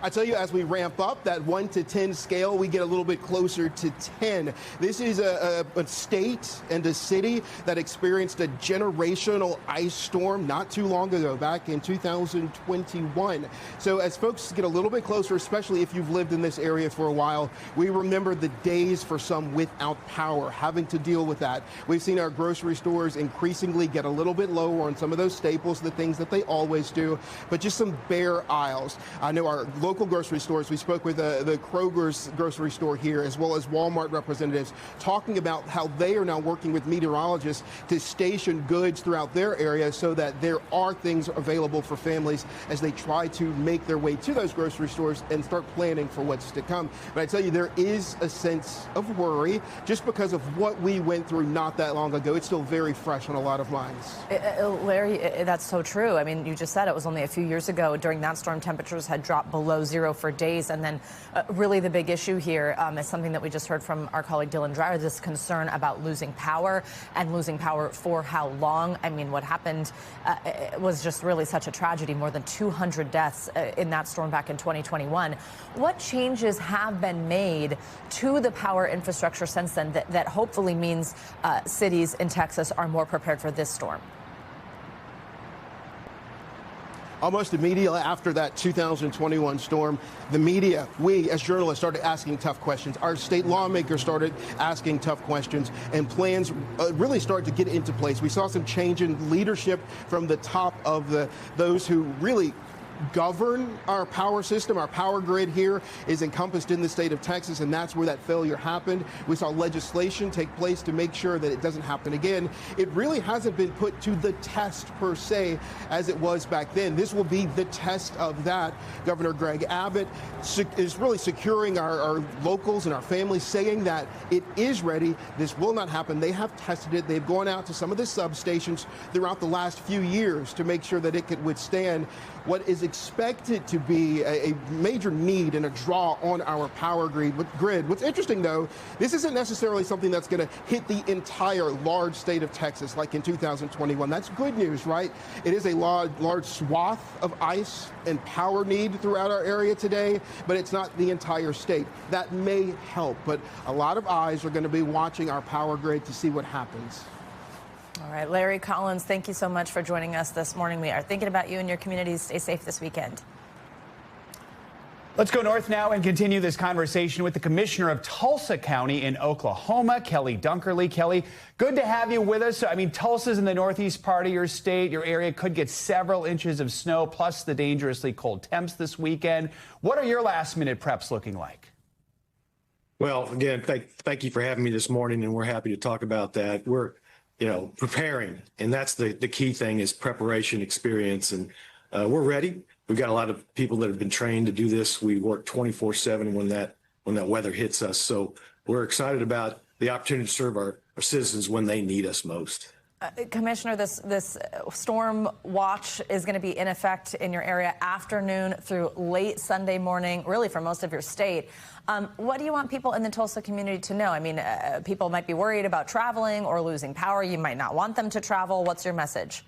Speaker 7: I tell you, as we ramp up that 1 to 10 scale, we get a little bit closer to 10. This is a state and a city that experienced a generational ice storm not too long ago, back in 2021. So as folks get a little bit closer, especially if you've lived in this area for a while, we remember the days for some without power, having to deal with that. We've seen our grocery stores increasingly get a little bit lower on some of those staples, the things that they always do, but just some bare aisles. I know our local grocery stores. We spoke with the Kroger's grocery store here, as well as Walmart representatives, talking about how they are now working with meteorologists to station goods throughout their area so that there are things available for families as they try to make their way to those grocery stores and start planning for what's to come. But I tell you, there is a sense of worry just because of what we went through not that long ago. It's still very fresh on a lot of minds.
Speaker 1: Larry, that's so true. I mean, you just said it was only a few years ago. During that storm, temperatures had dropped below zero for days. And then really the big issue here is something that we just heard from our colleague Dylan Dreyer, this concern about losing power and losing power for how long. I mean, what happened was just really such a tragedy. More than 200 deaths in that storm back in 2021. What changes have been made to the power infrastructure since then that hopefully means cities in Texas are more prepared for this storm?
Speaker 7: Almost immediately after that 2021 storm, the media, we as journalists started asking tough questions. Our state lawmakers started asking tough questions, and plans really started to get into place. We saw some change in leadership from the top of those who really govern our power system. Our power grid here is encompassed in the state of Texas, and that's where that failure happened. We saw legislation take place to make sure that it doesn't happen again. It really hasn't been put to the test per se as it was back then. This will be the test of that. Governor Greg Abbott is really securing our locals and our families, saying that it is ready. This will not happen. They have tested it. They've gone out to some of the substations throughout the last few years to make sure that it could withstand what is expected to be a major need and a draw on our power grid. What's interesting, though, this isn't necessarily something that's going to hit the entire large state of Texas like in 2021. That's good news, right? It is a large swath of ice and power need throughout our area today, but it's not the entire state. That may help, but a lot of eyes are going to be watching our power grid to see what happens.
Speaker 1: All right, Larry Collins, thank you so much for joining us this morning. We are thinking about you and your communities. Stay safe this weekend.
Speaker 4: Let's go north now and continue this conversation with the commissioner of Tulsa County in Oklahoma, Kelly Dunkerley. Kelly, good to have you with us. I mean, Tulsa's in the northeast part of your state. Your area could get several inches of snow, plus the dangerously cold temps this weekend. What are your last-minute preps looking like?
Speaker 8: Well, again, thank you for having me this morning, and we're happy to talk about that. We're preparing, and that's the key thing is preparation, experience, and we're ready. We've got a lot of people that have been trained to do this. We work 24/7 when that weather hits us. So we're excited about the opportunity to serve our citizens when they need us most.
Speaker 1: Commissioner, this storm watch is going to be in effect in your area afternoon through late Sunday morning, really for most of your state. What do you want people in the Tulsa community to know? I mean, people might be worried about traveling or losing power. You might not want them to travel. What's your message?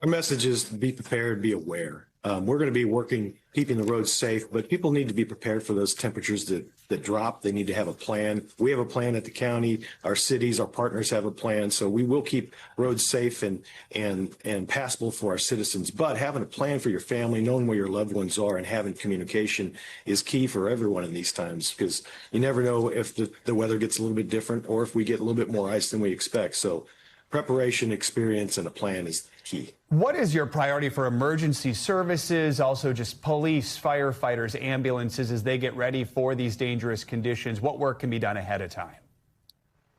Speaker 8: Our message is be prepared, be aware. We're going to be working, keeping the roads safe, but people need to be prepared for those temperatures that drop. They need to have a plan. We have a plan at the county. Our cities, our partners have a plan. So we will keep roads safe and passable for our citizens. But having a plan for your family, knowing where your loved ones are, and having communication is key for everyone in these times, because you never know if the weather gets a little bit different or if we get a little bit more ice than we expect. So preparation, experience, and a plan is key.
Speaker 4: What is your priority for emergency services, also just police, firefighters, ambulances as they get ready for these dangerous conditions? What work can be done ahead of time?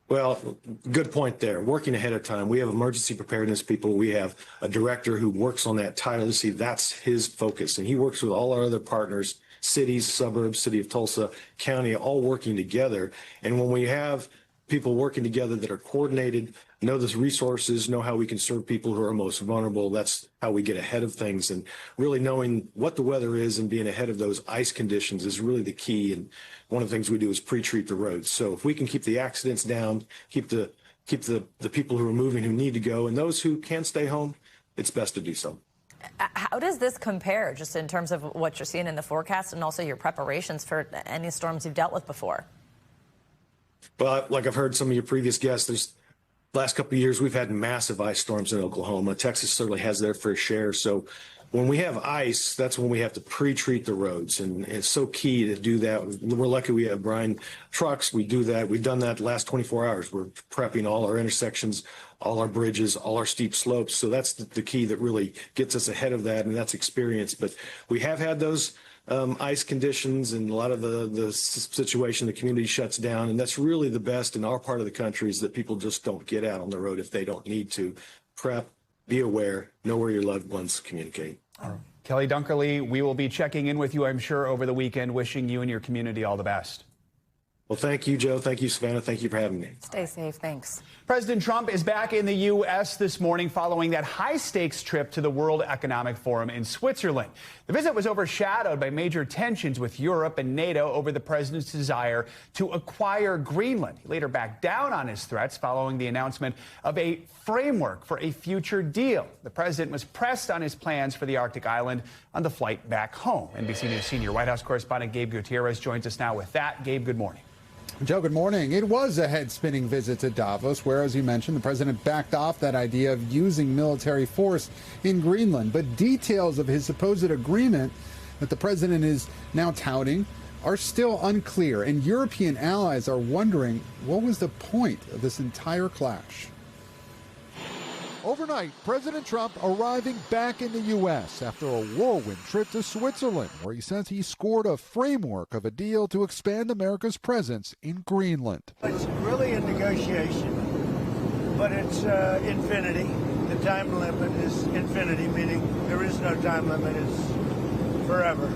Speaker 8: Well, good point there. Working ahead of time. We have emergency preparedness people. We have a director who works on that tirelessly. That's his focus. And he works with all our other partners, cities, suburbs, city of Tulsa, county, all working together. And when we have people working together that are coordinated, know the resources, know how we can serve people who are most vulnerable. That's how we get ahead of things. And really knowing what the weather is and being ahead of those ice conditions is really the key. And one of the things we do is pre-treat the roads. So if we can keep the accidents down, keep the people who are moving who need to go, and those who can stay home, it's best to do so.
Speaker 1: How does this compare just in terms of what you're seeing in the forecast and also your preparations for any storms you've dealt with before?
Speaker 8: Well, like I've heard some of your previous guests, last couple of years, we've had massive ice storms in Oklahoma. Texas certainly has their fair share. So when we have ice, that's when we have to pre-treat the roads. And it's so key to do that. We're lucky we have brine trucks. We do that. We've done that the last 24 hours. We're prepping all our intersections, all our bridges, all our steep slopes. So that's the key that really gets us ahead of that, and that's experience. But we have had those ice conditions and a lot of the situation, the community shuts down. And that's really the best in our part of the country, is that people just don't get out on the road if they don't need to. Prep, be aware, know where your loved ones communicate.
Speaker 4: Kelly Dunkerley, we will be checking in with you, I'm sure, over the weekend, wishing you and your community all the best.
Speaker 8: Well, thank you, Joe. Thank you, Savannah. Thank you for having me.
Speaker 1: Stay safe. Thanks. President
Speaker 4: Trump is back in the U.S. this morning following that high-stakes trip to the World Economic Forum in Switzerland. The visit was overshadowed by major tensions with Europe and NATO over the president's desire to acquire Greenland. He later backed down on his threats following the announcement of a framework for a future deal. The president was pressed on his plans for the Arctic island on the flight back home. NBC News senior White House correspondent Gabe Gutierrez joins us now with that. Gabe, good morning.
Speaker 9: Joe, good morning. It was a head-spinning visit to Davos, where, as you mentioned, the president backed off that idea of using military force in Greenland. But details of his supposed agreement that the president is now touting are still unclear, and European allies are wondering what was the point of this entire clash.
Speaker 10: Overnight, President Trump arriving back in the U.S. after a whirlwind trip to Switzerland, where he says he scored a framework of a deal to expand America's presence in Greenland.
Speaker 12: It's really a negotiation, but it's infinity. The time limit is infinity, meaning there is no time limit. It's forever.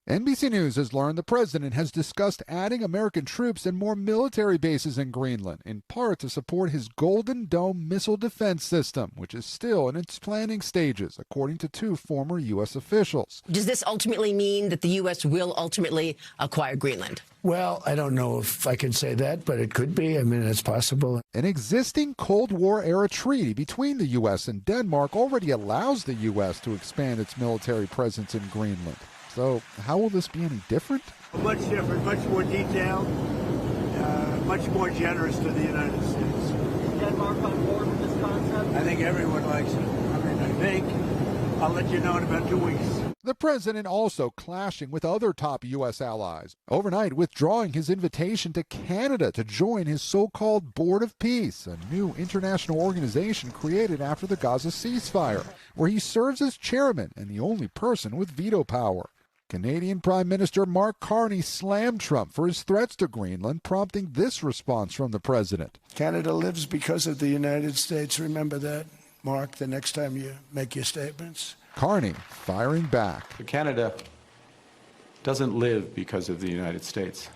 Speaker 10: NBC News has learned the president has discussed adding American troops and more military bases in Greenland, in part to support his Golden Dome missile defense system, which is still in its planning stages, according to two former U.S. officials.
Speaker 13: Does this ultimately mean that the U.S. will ultimately acquire Greenland?
Speaker 12: Well, I don't know if I can say that, but it could be. I mean, it's possible.
Speaker 10: An existing Cold War-era treaty between the U.S. and Denmark already allows the U.S. to expand its military presence in Greenland. So how will this be any different?
Speaker 12: Much different, much more detailed, much more generous to the United States.
Speaker 14: Is Denmark on board with this concept?
Speaker 12: I think everyone likes it. I mean, I think. I'll let you know in about 2 weeks.
Speaker 10: The president also clashing with other top U.S. allies, overnight withdrawing his invitation to Canada to join his so-called Board of Peace, a new international organization created after the Gaza ceasefire, where he serves as chairman and the only person with veto power. Canadian Prime Minister Mark Carney slammed Trump for his threats to Greenland, prompting this response from the president.
Speaker 12: Canada lives because of the United States. Remember that, Mark, the next time you make your statements.
Speaker 10: Carney firing back.
Speaker 17: Canada doesn't live because of the United States.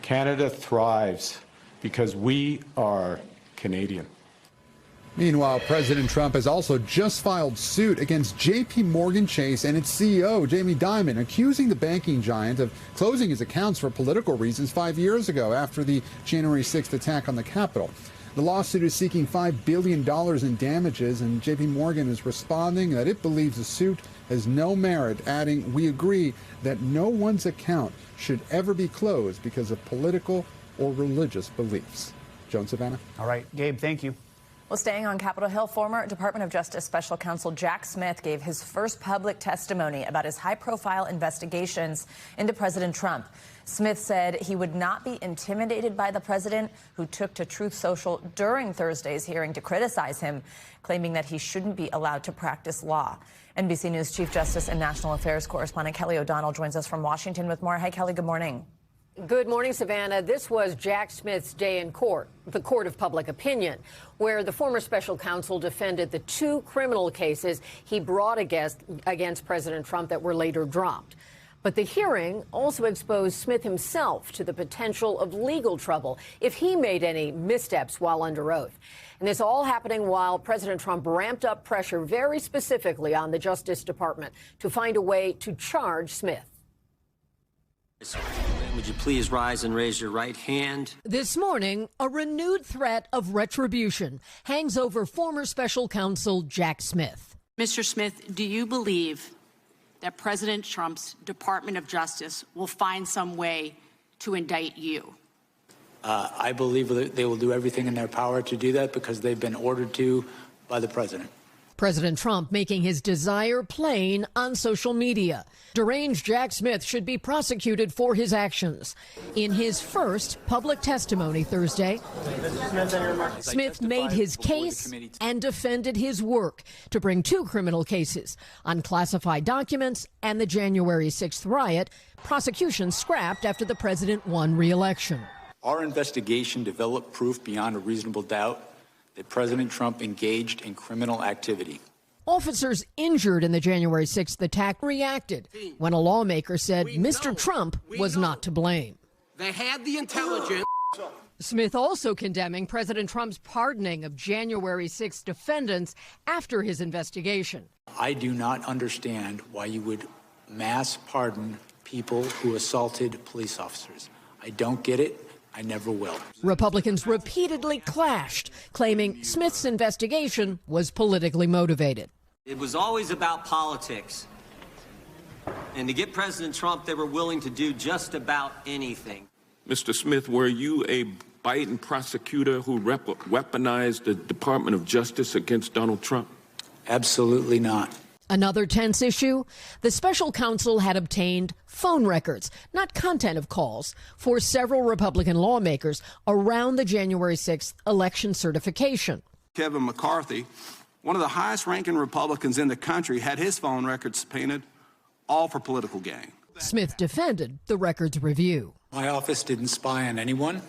Speaker 17: Canada thrives because we are Canadian.
Speaker 9: Meanwhile, President Trump has also just filed suit against J.P. Morgan Chase and its CEO, Jamie Dimon, accusing the banking giant of closing his accounts for political reasons 5 years ago after the January 6th attack on the Capitol. The lawsuit is seeking $5 billion in damages, and J.P. Morgan is responding that it believes the suit has no merit, adding, "We agree that no one's account should ever be closed because of political or religious beliefs." Joan, Savannah.
Speaker 4: All right, Gabe, thank you.
Speaker 1: Well, staying on Capitol Hill, former Department of Justice Special Counsel Jack Smith gave his first public testimony about his high-profile investigations into President Trump. Smith said he would not be intimidated by the president, who took to Truth Social during Thursday's hearing to criticize him, claiming that he shouldn't be allowed to practice law. NBC News Chief Justice and National Affairs correspondent Kelly O'Donnell joins us from Washington with more. Hi, Kelly. Good morning.
Speaker 21: Good morning, Savannah. This was Jack Smith's day in court, the court of public opinion, where the former special counsel defended the two criminal cases he brought against President Trump that were later dropped. But the hearing also exposed Smith himself to the potential of legal trouble if he made any missteps while under oath. And this all happening while President Trump ramped up pressure very specifically on the Justice Department to find a way to charge Smith.
Speaker 28: Would you please rise and raise your right hand?
Speaker 29: This morning, a renewed threat of retribution hangs over former special counsel Jack Smith.
Speaker 30: Mr. Smith, do you believe that President Trump's Department of Justice will find some way to indict you?
Speaker 31: I believe that they will do everything in their power to do that because they've been ordered to by the president.
Speaker 29: President Trump making his desire plain on social media. Deranged Jack Smith should be prosecuted for his actions. In his first public testimony Thursday, Smith made his case and defended his work to bring 2 criminal cases on classified documents and the January 6th riot, prosecution scrapped after the president won re-election.
Speaker 2: Our investigation developed proof beyond a reasonable doubt that President Trump engaged in criminal activity.
Speaker 29: Officers injured in the January 6th attack reacted when a lawmaker said Mr. Trump was not to blame.
Speaker 3: They had the intelligence.
Speaker 29: Smith also condemning President Trump's pardoning of January 6th defendants after his investigation.
Speaker 2: I do not understand why you would mass pardon people who assaulted police officers. I don't get it. I never will.
Speaker 29: Republicans repeatedly clashed, claiming Smith's investigation was politically motivated.
Speaker 28: It was always about politics. And to get President Trump, they were willing to do just about anything.
Speaker 5: Mr. Smith, were you a Biden prosecutor who weaponized the Department of Justice against Donald Trump?
Speaker 2: Absolutely not.
Speaker 29: Another tense issue, the special counsel had obtained phone records, not content of calls, for several Republican lawmakers around the January 6th election certification.
Speaker 11: Kevin McCarthy, one of the highest-ranking Republicans in the country, had his phone records subpoenaed, all for political gain.
Speaker 29: Smith defended the records review.
Speaker 2: My office didn't spy on anyone.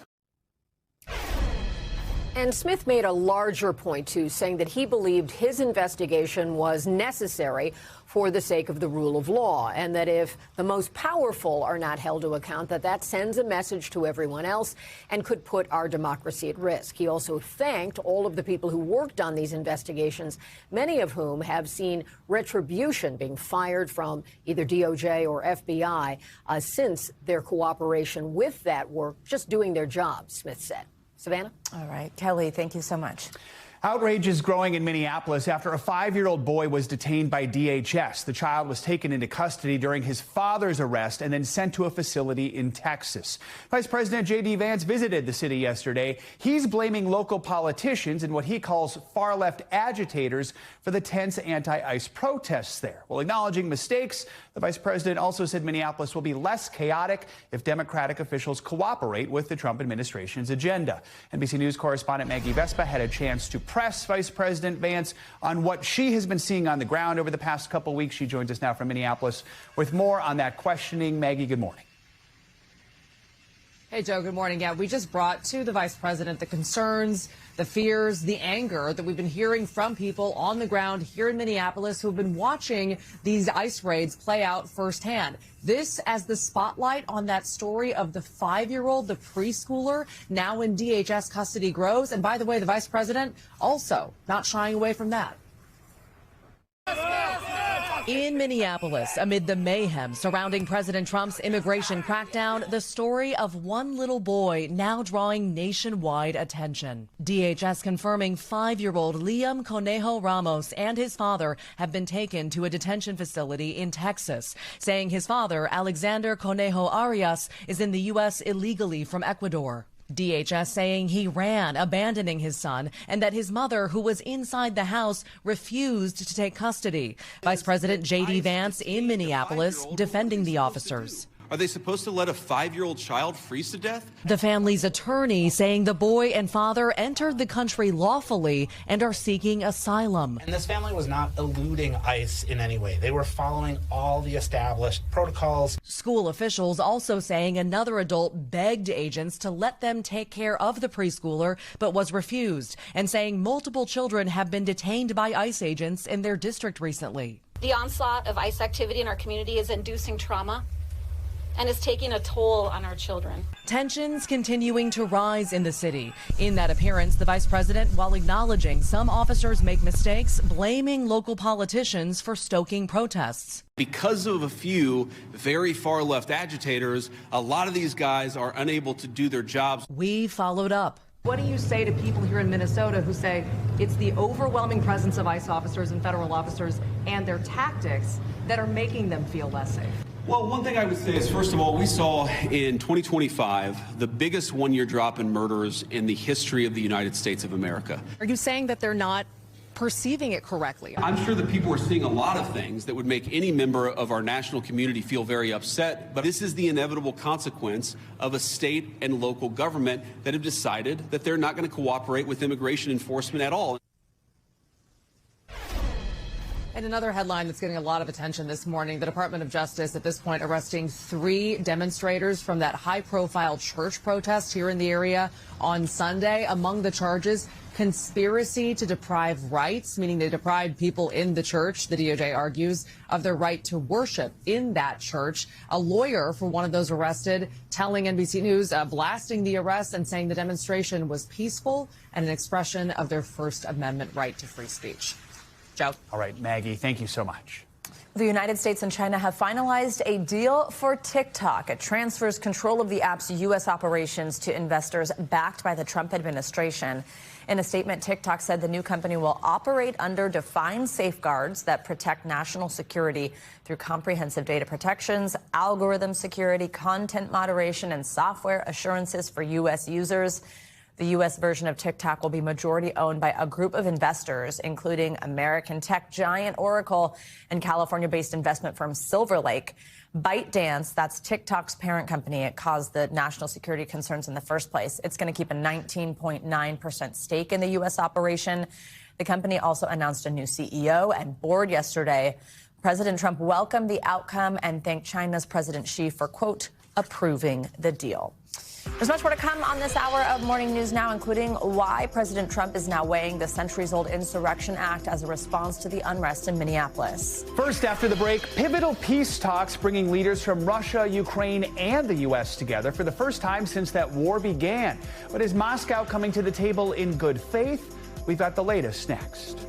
Speaker 21: And Smith made a larger point, too, saying that he believed his investigation was necessary for the sake of the rule of law, and that if the most powerful are not held to account, that sends a message to everyone else and could put our democracy at risk. He also thanked all of the people who worked on these investigations, many of whom have seen retribution, being fired from either DOJ or FBI since their cooperation with that work, just doing their job, Smith said. Savannah?
Speaker 1: All right. Kelly, thank you so much.
Speaker 4: Outrage is growing in Minneapolis after a 5-year-old boy was detained by DHS. The child was taken into custody during his father's arrest and then sent to a facility in Texas. Vice President J.D. Vance visited the city yesterday. He's blaming local politicians and what he calls far-left agitators for the tense anti-ICE protests there. While acknowledging mistakes, the vice president also said Minneapolis will be less chaotic if Democratic officials cooperate with the Trump administration's agenda. NBC News correspondent Maggie Vespa had a chance to press Vice President Vance on what she has been seeing on the ground over the past couple weeks. She joins us now from Minneapolis with more on that questioning. Maggie, good morning.
Speaker 15: Hey, Joe, good morning. Yeah, we just brought to the vice president the concerns, the fears, the anger that we've been hearing from people on the ground here in Minneapolis who have been watching these ICE raids play out firsthand. This as the spotlight on that story of the 5-year-old, the preschooler, now in DHS custody grows. And by the way, the vice president also not shying away from that. In Minneapolis, amid the mayhem surrounding President Trump's immigration crackdown, the story of one little boy now drawing nationwide attention. DHS confirming 5-year-old Liam Conejo Ramos and his father have been taken to a detention facility in Texas, saying his father, Alexander Conejo Arias, is in the U.S. illegally from Ecuador. DHS saying he ran, abandoning his son, and that his mother, who was inside the house, refused to take custody. Vice President J.D. Vance in Minneapolis defending the officers.
Speaker 16: Are they supposed to let a 5-year-old child freeze to death?
Speaker 15: The family's attorney saying the boy and father entered the country lawfully and are seeking asylum.
Speaker 18: And this family was not eluding ICE in any way. They were following all the established protocols.
Speaker 15: School officials also saying another adult begged agents to let them take care of the preschooler, but was refused, and saying multiple children have been detained by ICE agents in their district recently.
Speaker 20: The onslaught of ICE activity in our community is inducing trauma and is taking a toll on our children.
Speaker 15: Tensions continuing to rise in the city. In that appearance, the vice president, while acknowledging some officers make mistakes, blaming local politicians for stoking protests.
Speaker 16: Because of a few very far left agitators, a lot of these guys are unable to do their jobs.
Speaker 15: We followed up. What do you say to people here in Minnesota who say it's the overwhelming presence of ICE officers and federal officers and their tactics that are making them feel less safe?
Speaker 16: Well, one thing I would say is, first of all, we saw in 2025 the biggest one-year drop in murders in the history of the United States of America.
Speaker 15: Are you saying that they're not perceiving it correctly.
Speaker 16: I'm sure that people are seeing a lot of things that would make any member of our national community feel very upset, but this is the inevitable consequence of a state and local government that have decided that they're not going to cooperate with immigration enforcement at all.
Speaker 15: And another headline that's getting a lot of attention this morning, the Department of Justice at this point arresting 3 demonstrators from that high-profile church protest here in the area on Sunday. Among the charges, conspiracy to deprive rights, meaning they deprived people in the church, the DOJ argues, of their right to worship in that church. A lawyer for one of those arrested telling NBC News, blasting the arrest and saying the demonstration was peaceful and an expression of their First Amendment right to free speech. Joe.
Speaker 4: All right, Maggie, thank you so much.
Speaker 1: The United States and China have finalized a deal for TikTok. It transfers control of the app's U.S. operations to investors backed by the Trump administration. In a statement, TikTok said the new company will operate under defined safeguards that protect national security through comprehensive data protections, algorithm security, content moderation, and software assurances for U.S. users. The U.S. version of TikTok will be majority owned by a group of investors, including American tech giant Oracle and California-based investment firm Silver Lake. ByteDance, that's TikTok's parent company, it caused the national security concerns in the first place. It's going to keep a 19.9% stake in the U.S. operation. The company also announced a new CEO and board yesterday. President Trump welcomed the outcome and thanked China's President Xi for, quote, approving the deal. There's much more to come on this hour of Morning News Now, including why President Trump is now weighing the centuries-old Insurrection Act as a response to the unrest in Minneapolis.
Speaker 4: First, after the break, pivotal peace talks bringing leaders from Russia, Ukraine, and the U.S. together for the first time since that war began. But is Moscow coming to the table in good faith? We've got the latest next.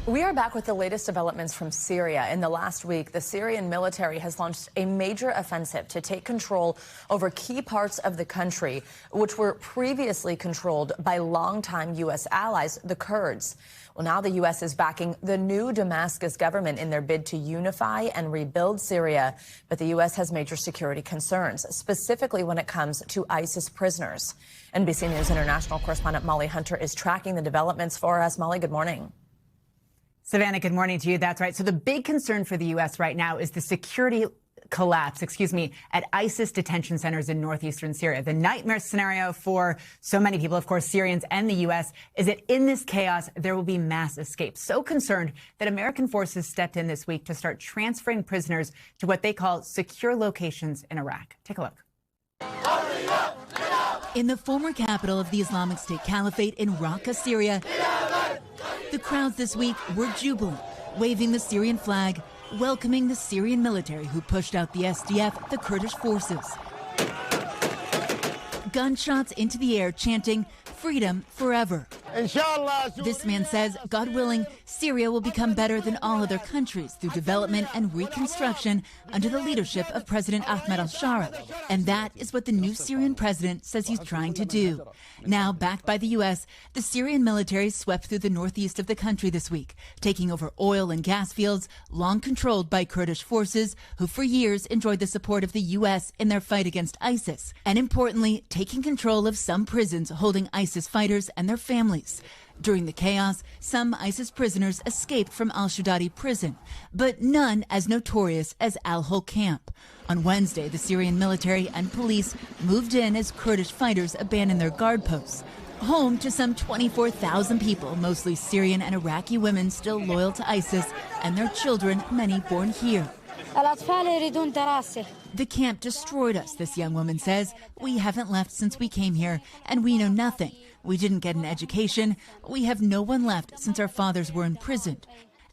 Speaker 1: We are back with the latest developments from Syria. In the last week, the Syrian military has launched a major offensive to take control over key parts of the country, which were previously controlled by longtime U.S. allies, the Kurds. Well, now the U.S. is backing the new Damascus government in their bid to unify and rebuild Syria. But the U.S. has major security concerns, specifically when it comes to ISIS prisoners. NBC News international correspondent Molly Hunter is tracking the developments for us. Molly, good morning.
Speaker 6: Savannah, good morning to you. That's right. So the big concern for the U.S. right now is the security collapse, at ISIS detention centers in northeastern Syria. The nightmare scenario for so many people, of course, Syrians and the U.S., is that in this chaos, there will be mass escapes. So concerned that American forces stepped in this week to start transferring prisoners to what they call secure locations in Iraq. Take a look.
Speaker 7: In the former capital of the Islamic State Caliphate in Raqqa, Syria, the crowds this week were jubilant, waving the Syrian flag, welcoming the Syrian military who pushed out the SDF, the Kurdish forces. Gunshots into the air chanting, "Freedom forever." This man says, God willing, Syria will become better than all other countries through development and reconstruction under the leadership of President Ahmed al-Shara. And that is what the new Syrian president says he's trying to do. Now, backed by the U.S., the Syrian military swept through the northeast of the country this week, taking over oil and gas fields long controlled by Kurdish forces who for years enjoyed the support of the U.S. in their fight against ISIS. And importantly, taking control of some prisons holding ISIS fighters and their families. During the chaos, some ISIS prisoners escaped from al-Shudadi prison, but none as notorious as al-Hol camp. On Wednesday, the Syrian military and police moved in as Kurdish fighters abandoned their guard posts. Home to some 24,000 people, mostly Syrian and Iraqi women still loyal to ISIS, and their children, many born here. The camp destroyed us, this young woman says. We haven't left since we came here, and we know nothing. We didn't get an education. We have no one left since our fathers were imprisoned.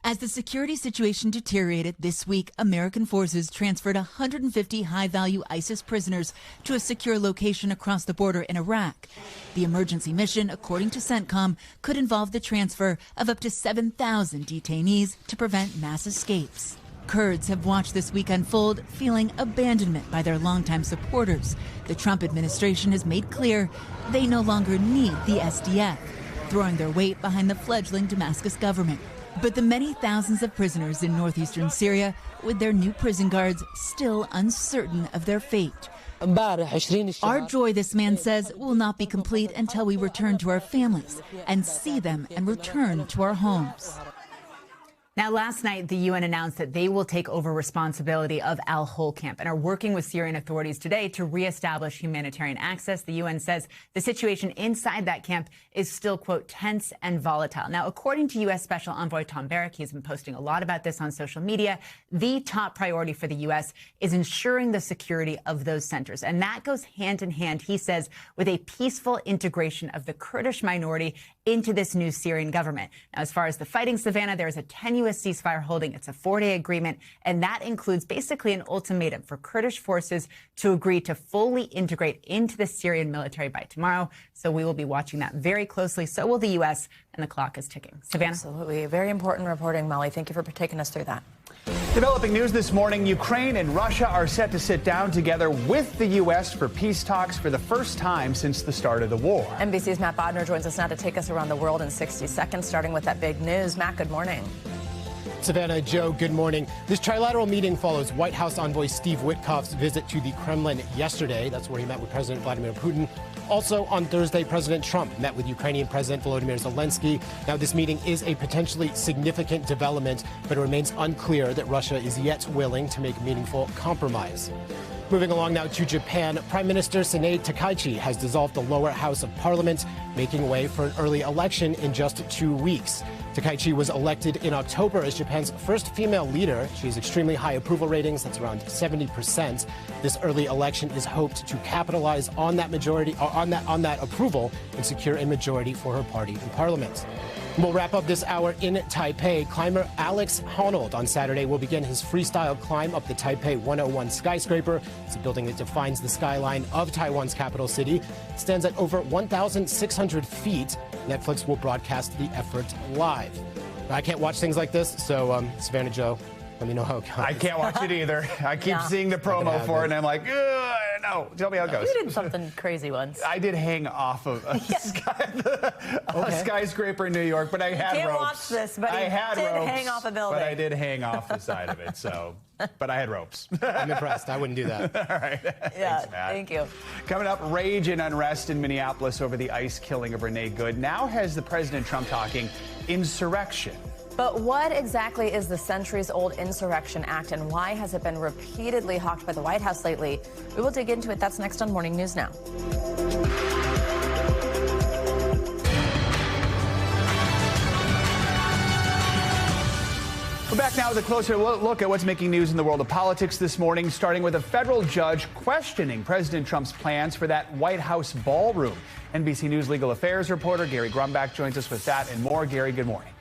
Speaker 7: As the security situation deteriorated this week, American forces transferred 150 high-value ISIS prisoners to a secure location across the border in Iraq. The emergency mission, according to CENTCOM, could involve the transfer of up to 7,000 detainees to prevent mass escapes. Kurds have watched this week unfold, feeling abandonment by their longtime supporters. The Trump administration has made clear they no longer need the SDF, throwing their weight behind the fledgling Damascus government. But the many thousands of prisoners in northeastern Syria, with their new prison guards still uncertain of their fate. Our joy, this man says, will not be complete until we return to our families and see them and return to our homes.
Speaker 6: Now, last night, the UN announced that they will take over responsibility of Al-Hol camp and are working with Syrian authorities today to reestablish humanitarian access. The UN says the situation inside that camp is still, quote, tense and volatile. Now, according to U.S. Special Envoy Tom Barrack, he's been posting a lot about this on social media, the top priority for the U.S. is ensuring the security of those centers. And that goes hand in hand, he says, with a peaceful integration of the Kurdish minority into this new Syrian government. Now, as far as the fighting, Savannah, there is a tenuous ceasefire holding. It's a 4-day agreement, and that includes basically an ultimatum for Kurdish forces to agree to fully integrate into the Syrian military by tomorrow. So we will be watching that very closely. So will the U.S., and the clock is ticking. Savannah?
Speaker 1: Absolutely. Very important reporting, Molly. Thank you for taking us through that.
Speaker 4: Developing news this morning, Ukraine and Russia are set to sit down together with the U.S. for peace talks for the first time since the start of the war.
Speaker 1: NBC's Matt Bodner joins us now to take us around the world in 60 seconds, starting with that big news. Matt, good morning.
Speaker 8: Savannah, Joe, good morning. This trilateral meeting follows White House envoy Steve Witkoff's visit to the Kremlin yesterday. That's where he met with President Vladimir Putin. Also on Thursday, President Trump met with Ukrainian President Volodymyr Zelensky. Now, this meeting is a potentially significant development, but it remains unclear that Russia is yet willing to make meaningful compromise. Moving along now to Japan, Prime Minister Sanae Takaichi has dissolved the lower house of parliament, making way for an early election in just 2 weeks. Takaichi was elected in October as Japan's first female leader. She has extremely high approval ratings, that's around 70%. This early election is hoped to capitalize on that majority, on that approval, and secure a majority for her party in parliament. We'll wrap up this hour in Taipei. Climber Alex Honnold on Saturday will begin his freestyle climb up the Taipei 101 skyscraper. It's a building that defines the skyline of Taiwan's capital city. It stands at over 1,600 feet. Netflix will broadcast the effort live. I can't watch things like this, so Savannah, Joe, let me know how it goes.
Speaker 4: I can't watch it either. I keep seeing the promo for it, and I'm like, no, tell me how it goes.
Speaker 1: You did something crazy once.
Speaker 4: I did hang off of a skyscraper in New York, but I had ropes.
Speaker 1: You can't watch this, but I did hang off a building.
Speaker 4: But I did hang off the side of it, so. But I had ropes.
Speaker 8: I'm impressed. I wouldn't do that.
Speaker 4: All right.
Speaker 1: Yeah,
Speaker 4: thanks, Matt.
Speaker 1: thank you.
Speaker 4: Coming up, rage and unrest in Minneapolis over the ICE killing of Renee Good. Now has the President Trump talking insurrection.
Speaker 1: But what exactly is the centuries-old Insurrection Act, and why has it been repeatedly hawked by the White House lately? We will dig into it. That's next on Morning News Now.
Speaker 4: We're back now with a closer look at what's making news in the world of politics this morning, starting with a federal judge questioning President Trump's plans for that White House ballroom. NBC News legal affairs reporter Gary Grumbach joins us with that and more. Gary, good morning.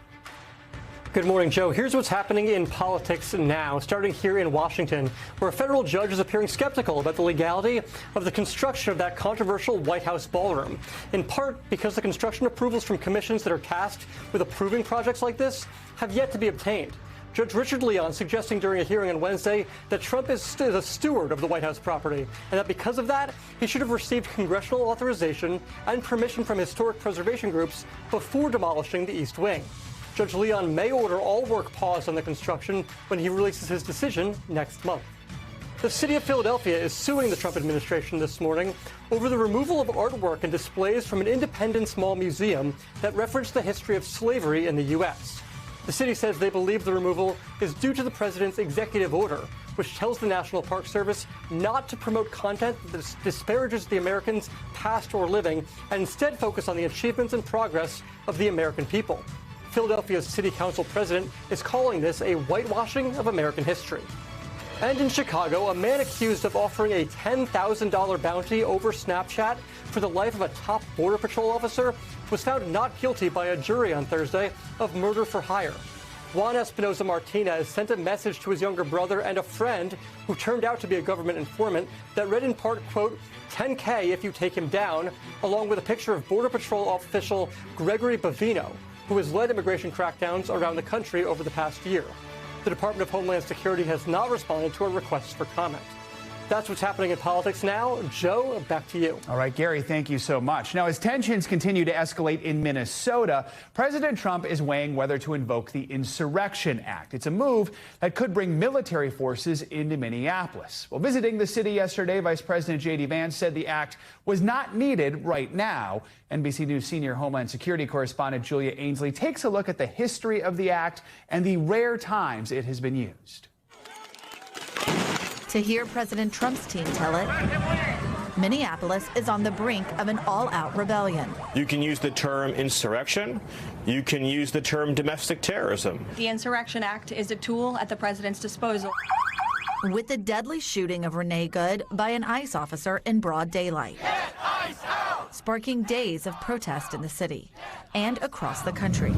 Speaker 13: Good morning, Joe. Here's what's happening in politics now, starting here in Washington, where a federal judge is appearing skeptical about the legality of the construction of that controversial White House ballroom, in part because the construction approvals from commissions that are tasked with approving projects like this have yet to be obtained. Judge Richard Leon suggesting during a hearing on Wednesday that Trump is the steward of the White House property, and that because of that, he should have received congressional authorization and permission from historic preservation groups before demolishing the East Wing. Judge Leon may order all work paused on the construction when he releases his decision next month. The city of Philadelphia is suing the Trump administration this morning over the removal of artwork and displays from an independent small museum that referenced the history of slavery in the U.S. The city says they believe the removal is due to the president's executive order, which tells the National Park Service not to promote content that disparages the Americans past or living, and instead focus on the achievements and progress of the American people. Philadelphia's city council president is calling this a whitewashing of American history. And in Chicago, a man accused of offering a $10,000 bounty over Snapchat for the life of a top Border Patrol officer was found not guilty by a jury on Thursday of murder for hire. Juan Espinoza Martinez sent a message to his younger brother and a friend who turned out to be a government informant that read in part, quote, $10K if you take him down, along with a picture of Border Patrol official Gregory Bavino, who has led immigration crackdowns around the country over the past year. The Department of Homeland Security has not responded to a request for comment. That's what's happening in politics now. Joe, back to you.
Speaker 4: All right, Gary, thank you so much. Now, as tensions continue to escalate in Minnesota, President Trump is weighing whether to invoke the Insurrection Act. It's a move that could bring military forces into Minneapolis. Well, visiting the city yesterday, Vice President J.D. Vance said the act was not needed right now. NBC News senior Homeland Security correspondent Julia Ainsley takes a look at the history of the act and the rare times it has been used.
Speaker 10: To hear President Trump's team tell it, Minneapolis is on the brink of an all-out rebellion.
Speaker 12: You can use the term insurrection. You can use the term domestic terrorism.
Speaker 14: The Insurrection Act is a tool at the president's disposal.
Speaker 10: With the deadly shooting of Renee Good by an ICE officer in broad daylight, sparking days of protest in the city and across the country.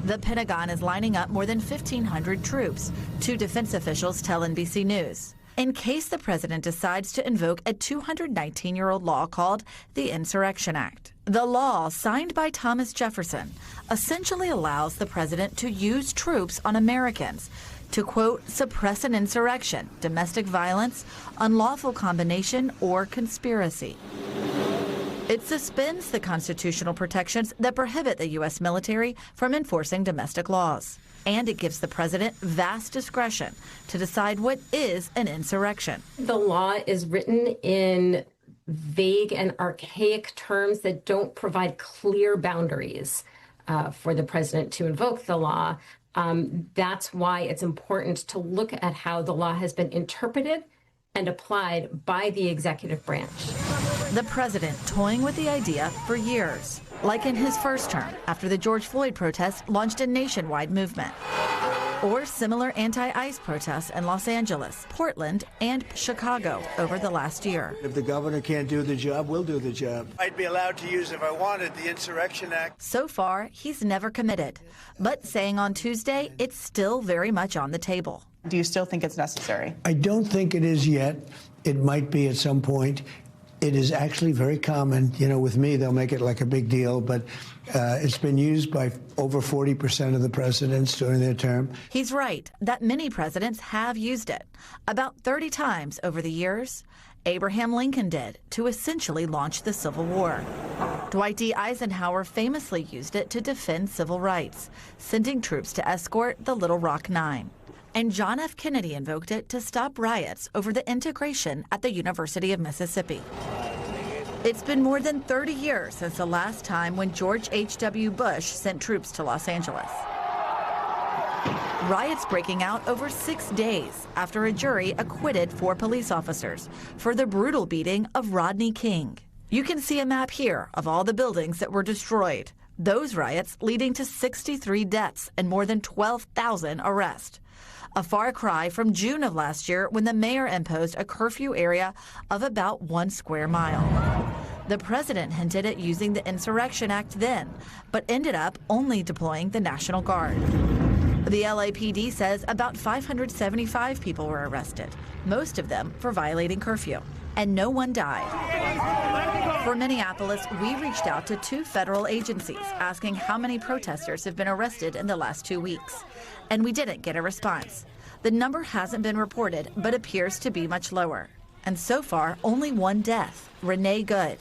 Speaker 10: The Pentagon is lining up more than 1,500 troops, two defense officials tell NBC News, in case the president decides to invoke a 219-year-old law called the Insurrection Act. The law, signed by Thomas Jefferson, essentially allows the president to use troops on Americans to, quote, suppress an insurrection, domestic violence, unlawful combination, or conspiracy. It suspends the constitutional protections that prohibit the U.S. military from enforcing domestic laws. And it gives the president vast discretion to decide what is an insurrection.
Speaker 19: The law is written in vague and archaic terms that don't provide clear boundaries for the president to invoke the law. That's why it's important to look at how the law has been interpreted and applied by the executive branch.
Speaker 10: The president toying with the idea for years, like in his first term after the George Floyd protests launched a nationwide movement, or similar anti-ICE protests in Los Angeles, Portland, and Chicago over the last year.
Speaker 22: If the governor can't do the job, we'll do the job. I'd be allowed to use, if I wanted, the Insurrection Act.
Speaker 10: So far, he's never committed, but saying on Tuesday it's still very much on the table.
Speaker 23: Do you still think it's necessary?
Speaker 22: I don't think it is yet. It might be at some point. It is actually very common. You know, with me, they'll make it like a big deal, but it's been used by over 40% of the presidents during their term.
Speaker 10: He's right that many presidents have used it, about 30 times over the years. Abraham Lincoln did, to essentially launch the Civil War. Dwight D. Eisenhower famously used it to defend civil rights, sending troops to escort the Little Rock Nine. And John F. Kennedy invoked it to stop riots over the integration at the University of Mississippi. It's been more than 30 years since the last time when George H.W. Bush sent troops to Los Angeles. Riots breaking out over 6 days after a jury acquitted 4 police officers for the brutal beating of Rodney King. You can see a map here of all the buildings that were destroyed. Those riots leading to 63 deaths and more than 12,000 arrests. A far cry from June of last year when the mayor imposed a curfew area of about 1 square mile. The president hinted at using the Insurrection Act then, but ended up only deploying the National Guard. The LAPD says about 575 people were arrested, most of them for violating curfew, and no one died. For Minneapolis, we reached out to 2 federal agencies asking how many protesters have been arrested in the last 2 weeks, and we didn't get a response. The number hasn't been reported, but appears to be much lower. And so far, only 1 death, Renee Good.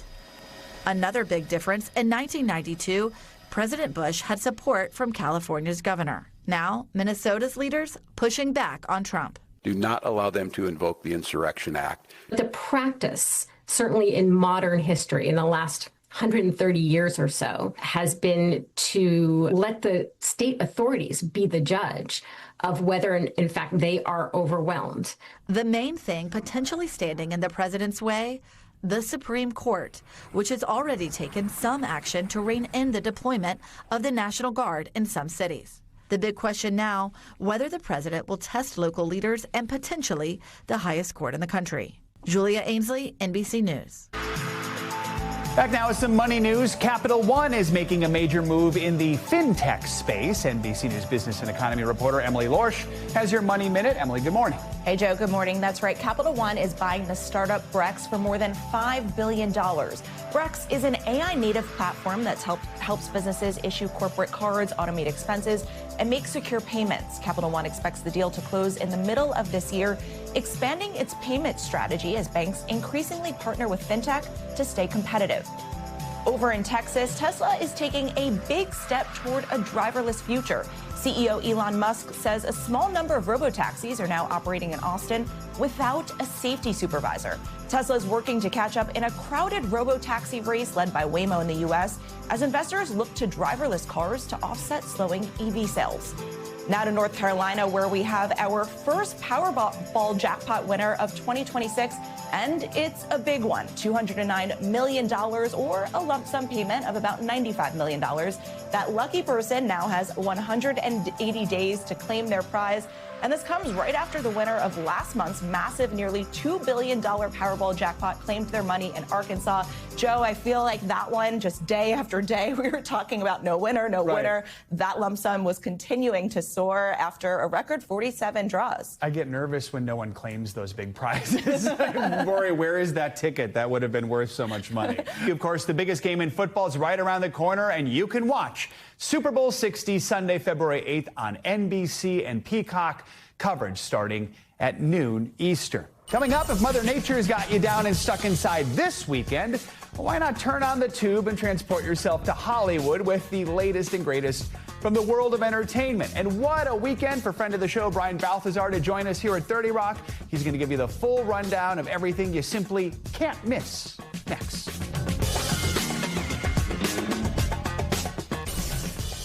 Speaker 10: Another big difference, in 1992, President Bush had support from California's governor. Now, Minnesota's leaders pushing back on Trump.
Speaker 24: Do not allow them to invoke the Insurrection Act.
Speaker 19: The practice, certainly in modern history, in the last 130 years or so, has been to let the state authorities be the judge of whether, in fact, they are overwhelmed.
Speaker 10: The main thing potentially standing in the president's way, the Supreme Court, which has already taken some action to rein in the deployment of the National Guard in some cities. The big question now, whether the president will test local leaders and potentially the highest court in the country. Julia Ainsley, NBC News.
Speaker 4: Back now with some money news. Capital One is making a major move in the fintech space. NBC News business and economy reporter Emily Lorsch has your Money Minute. Emily, good morning.
Speaker 25: Hey, Joe, good morning. That's right. Capital One is buying the startup Brex for more than $5 billion.
Speaker 3: Brex is an AI-native platform that helps businesses issue corporate cards, automate expenses, and make secure payments. Capital One expects the deal to close in the middle of this year, expanding its payment strategy as banks increasingly partner with fintech to stay competitive. Over in Texas, Tesla is taking a big step toward a driverless future. CEO Elon Musk says a small number of robotaxis are now operating in Austin without a safety supervisor. Tesla is working to catch up in a crowded robotaxi race led by Waymo in the U.S. as investors look to driverless cars to offset slowing EV sales. Now to North Carolina, where we have our first Powerball jackpot winner of 2026, and it's a big one, $209 million, or a lump sum payment of about $95 million. That lucky person now has 180 days to claim their prize. And this comes right after the winner of last month's massive, nearly $2 billion Powerball jackpot claimed their money in Arkansas. Joe, I feel like that one, just day after day, we were talking about no winner, no winner. That lump sum was continuing to soar after a record 47 draws.
Speaker 4: I get nervous when no one claims those big prizes. I worry, where is that ticket? That would have been worth so much money. Of course, the biggest game in football is right around the corner, and you can watch Super Bowl 60 Sunday, February 8th on NBC and Peacock. Coverage starting at noon Eastern. Coming up, if Mother Nature's got you down and stuck inside this weekend, why not turn on the tube and transport yourself to Hollywood with the latest and greatest from the world of entertainment? And what a weekend for friend of the show, Brian Balthazar, to join us here at 30 Rock. He's going to give you the full rundown of everything you simply can't miss next.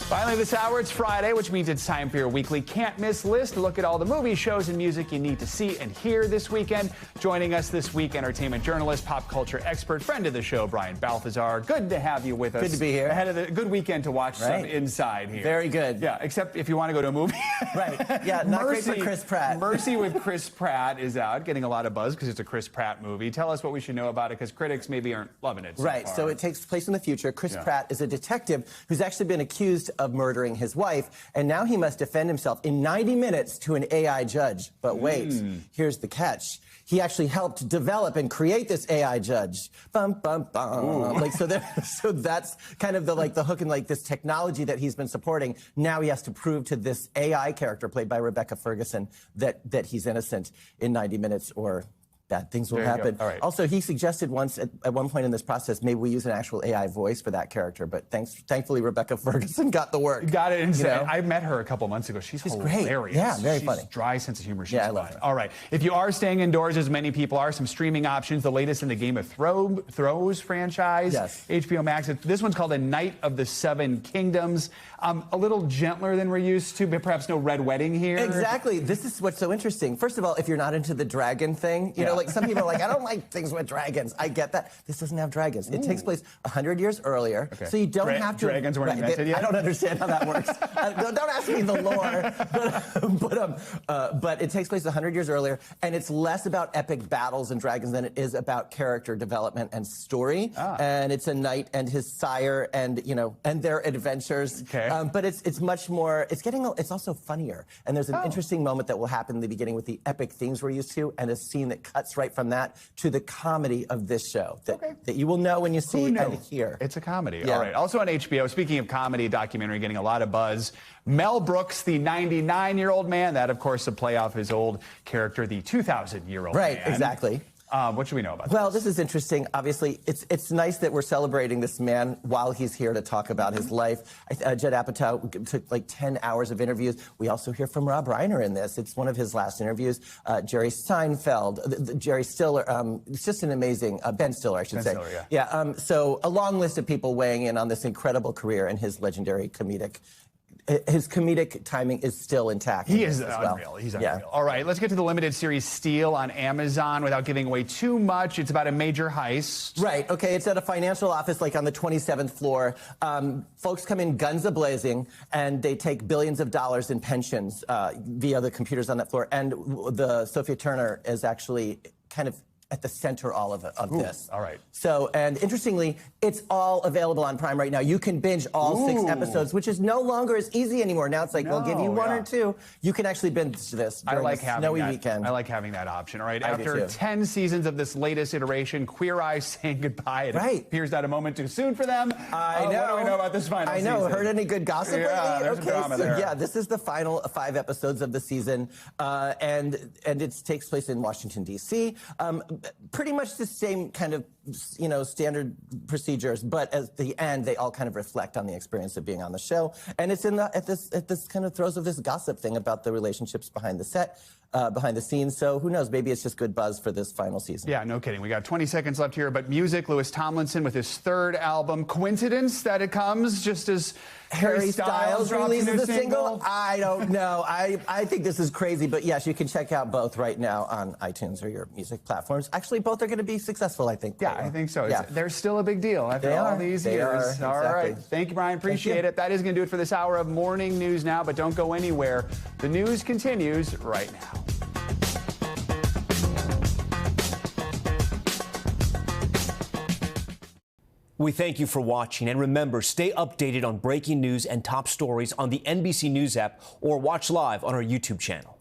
Speaker 4: Finally this hour, it's Friday, which means it's time for your weekly can't miss list to look at all the movies, shows, and music you need to see and hear this weekend. Joining us this week, entertainment journalist, pop culture expert, friend of the show, Brian Balthazar. Good to have you with us.
Speaker 5: Good to be here.
Speaker 4: Ahead of the good weekend to watch some Inside here.
Speaker 5: Very good.
Speaker 4: Yeah, except if you want to go to a movie.
Speaker 5: Right. Yeah, not great for Chris Pratt.
Speaker 4: Mercy with Chris Pratt is out, getting a lot of buzz because it's a Chris Pratt movie. Tell us what we should know about it, because critics maybe aren't loving it so far.
Speaker 5: So it takes place in the future. Chris Pratt is a detective who's actually been accused of murdering his wife, and now he must defend himself in 90 minutes to an AI judge. But wait, here's the catch. He actually helped develop and create this AI judge. Bum, bum, bum. So that's kind of the hook and this technology that he's been supporting. Now he has to prove to this AI character played by Rebecca Ferguson that he's innocent in 90 minutes, or bad things will happen.
Speaker 4: All right.
Speaker 5: Also, he suggested once at one point in this process, maybe we use an actual AI voice for that character. But thankfully, Rebecca Ferguson got the work.
Speaker 4: Got it. And I met her a couple months ago. She's hilarious.
Speaker 5: Great. Yeah, very funny.
Speaker 4: Dry sense of humor. She's
Speaker 5: I love
Speaker 4: fun.
Speaker 5: her.
Speaker 4: All right. If you are staying indoors, as many people are, some streaming options. The latest in the Game of Thrones franchise.
Speaker 5: Yes.
Speaker 4: HBO Max. This one's called A Night of the Seven Kingdoms. A little gentler than we're used to, but perhaps no red wedding here.
Speaker 5: Exactly. This is what's so interesting. First of all, if you're not into the dragon thing, you know, some people are like, I don't like things with dragons. I get that. This doesn't have dragons. It takes place 100 years earlier, so you don't have to.
Speaker 4: Dragons weren't invented yet?
Speaker 5: I don't understand how that works. Don't ask me the lore. But it takes place 100 years earlier, and it's less about epic battles and dragons than it is about character development and story. And it's a knight and his sire, and and their adventures. But it's much more. It's also funnier, and there's an interesting moment that will happen in the beginning with the epic themes we're used to, and a scene that cuts right from that to the comedy of this show that you will know when you see and hear.
Speaker 4: It's a comedy. All right. Also on HBO, speaking of comedy, documentary getting a lot of buzz. Mel Brooks, the 99-year-old man. That, of course, a play off his old character, the 2,000-year-old man.
Speaker 5: Right, exactly.
Speaker 4: What should we know about
Speaker 5: Well, this is interesting. Obviously, it's nice that we're celebrating this man while he's here to talk about his life. Judd Apatow took 10 hours of interviews. We also hear from Rob Reiner in this. It's one of his last interviews. Jerry Seinfeld, Jerry Stiller. It's just an amazing, Ben Stiller, I should say.
Speaker 4: Stiller, yeah.
Speaker 5: So a long list of people weighing in on this incredible career and his legendary comedic. His comedic timing is still intact.
Speaker 4: He is unreal. He's unreal. All right, let's get to the limited series Steel on Amazon without giving away too much. It's about a major heist.
Speaker 5: Right, okay, it's at a financial office on the 27th floor. Folks come in guns a-blazing, and they take billions of dollars in pensions via the computers on that floor. And the Sophia Turner is actually kind of at the center all of this.
Speaker 4: All right.
Speaker 5: So, and interestingly, it's all available on Prime right now. You can binge all 6 episodes, which is no longer as easy anymore. Now it's like, we'll give you 1 or 2. You can actually binge this during a snowy weekend.
Speaker 4: I like having that option. All right. After 10 seasons of this latest iteration, Queer Eye saying goodbye. It appears that a moment too soon for them.
Speaker 5: I know.
Speaker 4: What do we know about this final season?
Speaker 5: I know. Heard any good gossip lately?
Speaker 4: There's drama there.
Speaker 5: Yeah, this is the final 5 episodes of the season, and it takes place in Washington, D.C. Pretty much the same kind of, standard procedures, but at the end, they all kind of reflect on the experience of being on the show. And it's at this kind of throes of this gossip thing about the relationships behind the set, behind the scenes. So who knows? Maybe it's just good buzz for this final season.
Speaker 4: Yeah, no kidding. We got 20 seconds left here, but music, Louis Tomlinson with his 3rd album. Coincidence that it comes just as
Speaker 5: Harry Styles releases a single?
Speaker 4: single?
Speaker 5: I don't know. I think this is crazy, but yes, you can check out both right now on iTunes or your music platforms. Actually, both are going to be successful, I think.
Speaker 4: Yeah, I think so. Yeah. They're still a big deal after all these years. All right. Thank you, Brian. Appreciate it. That is going to do it for this hour of Morning News Now, but don't go anywhere. The news continues right now.
Speaker 2: We thank you for watching, and remember, stay updated on breaking news and top stories on the NBC News app or watch live on our YouTube channel.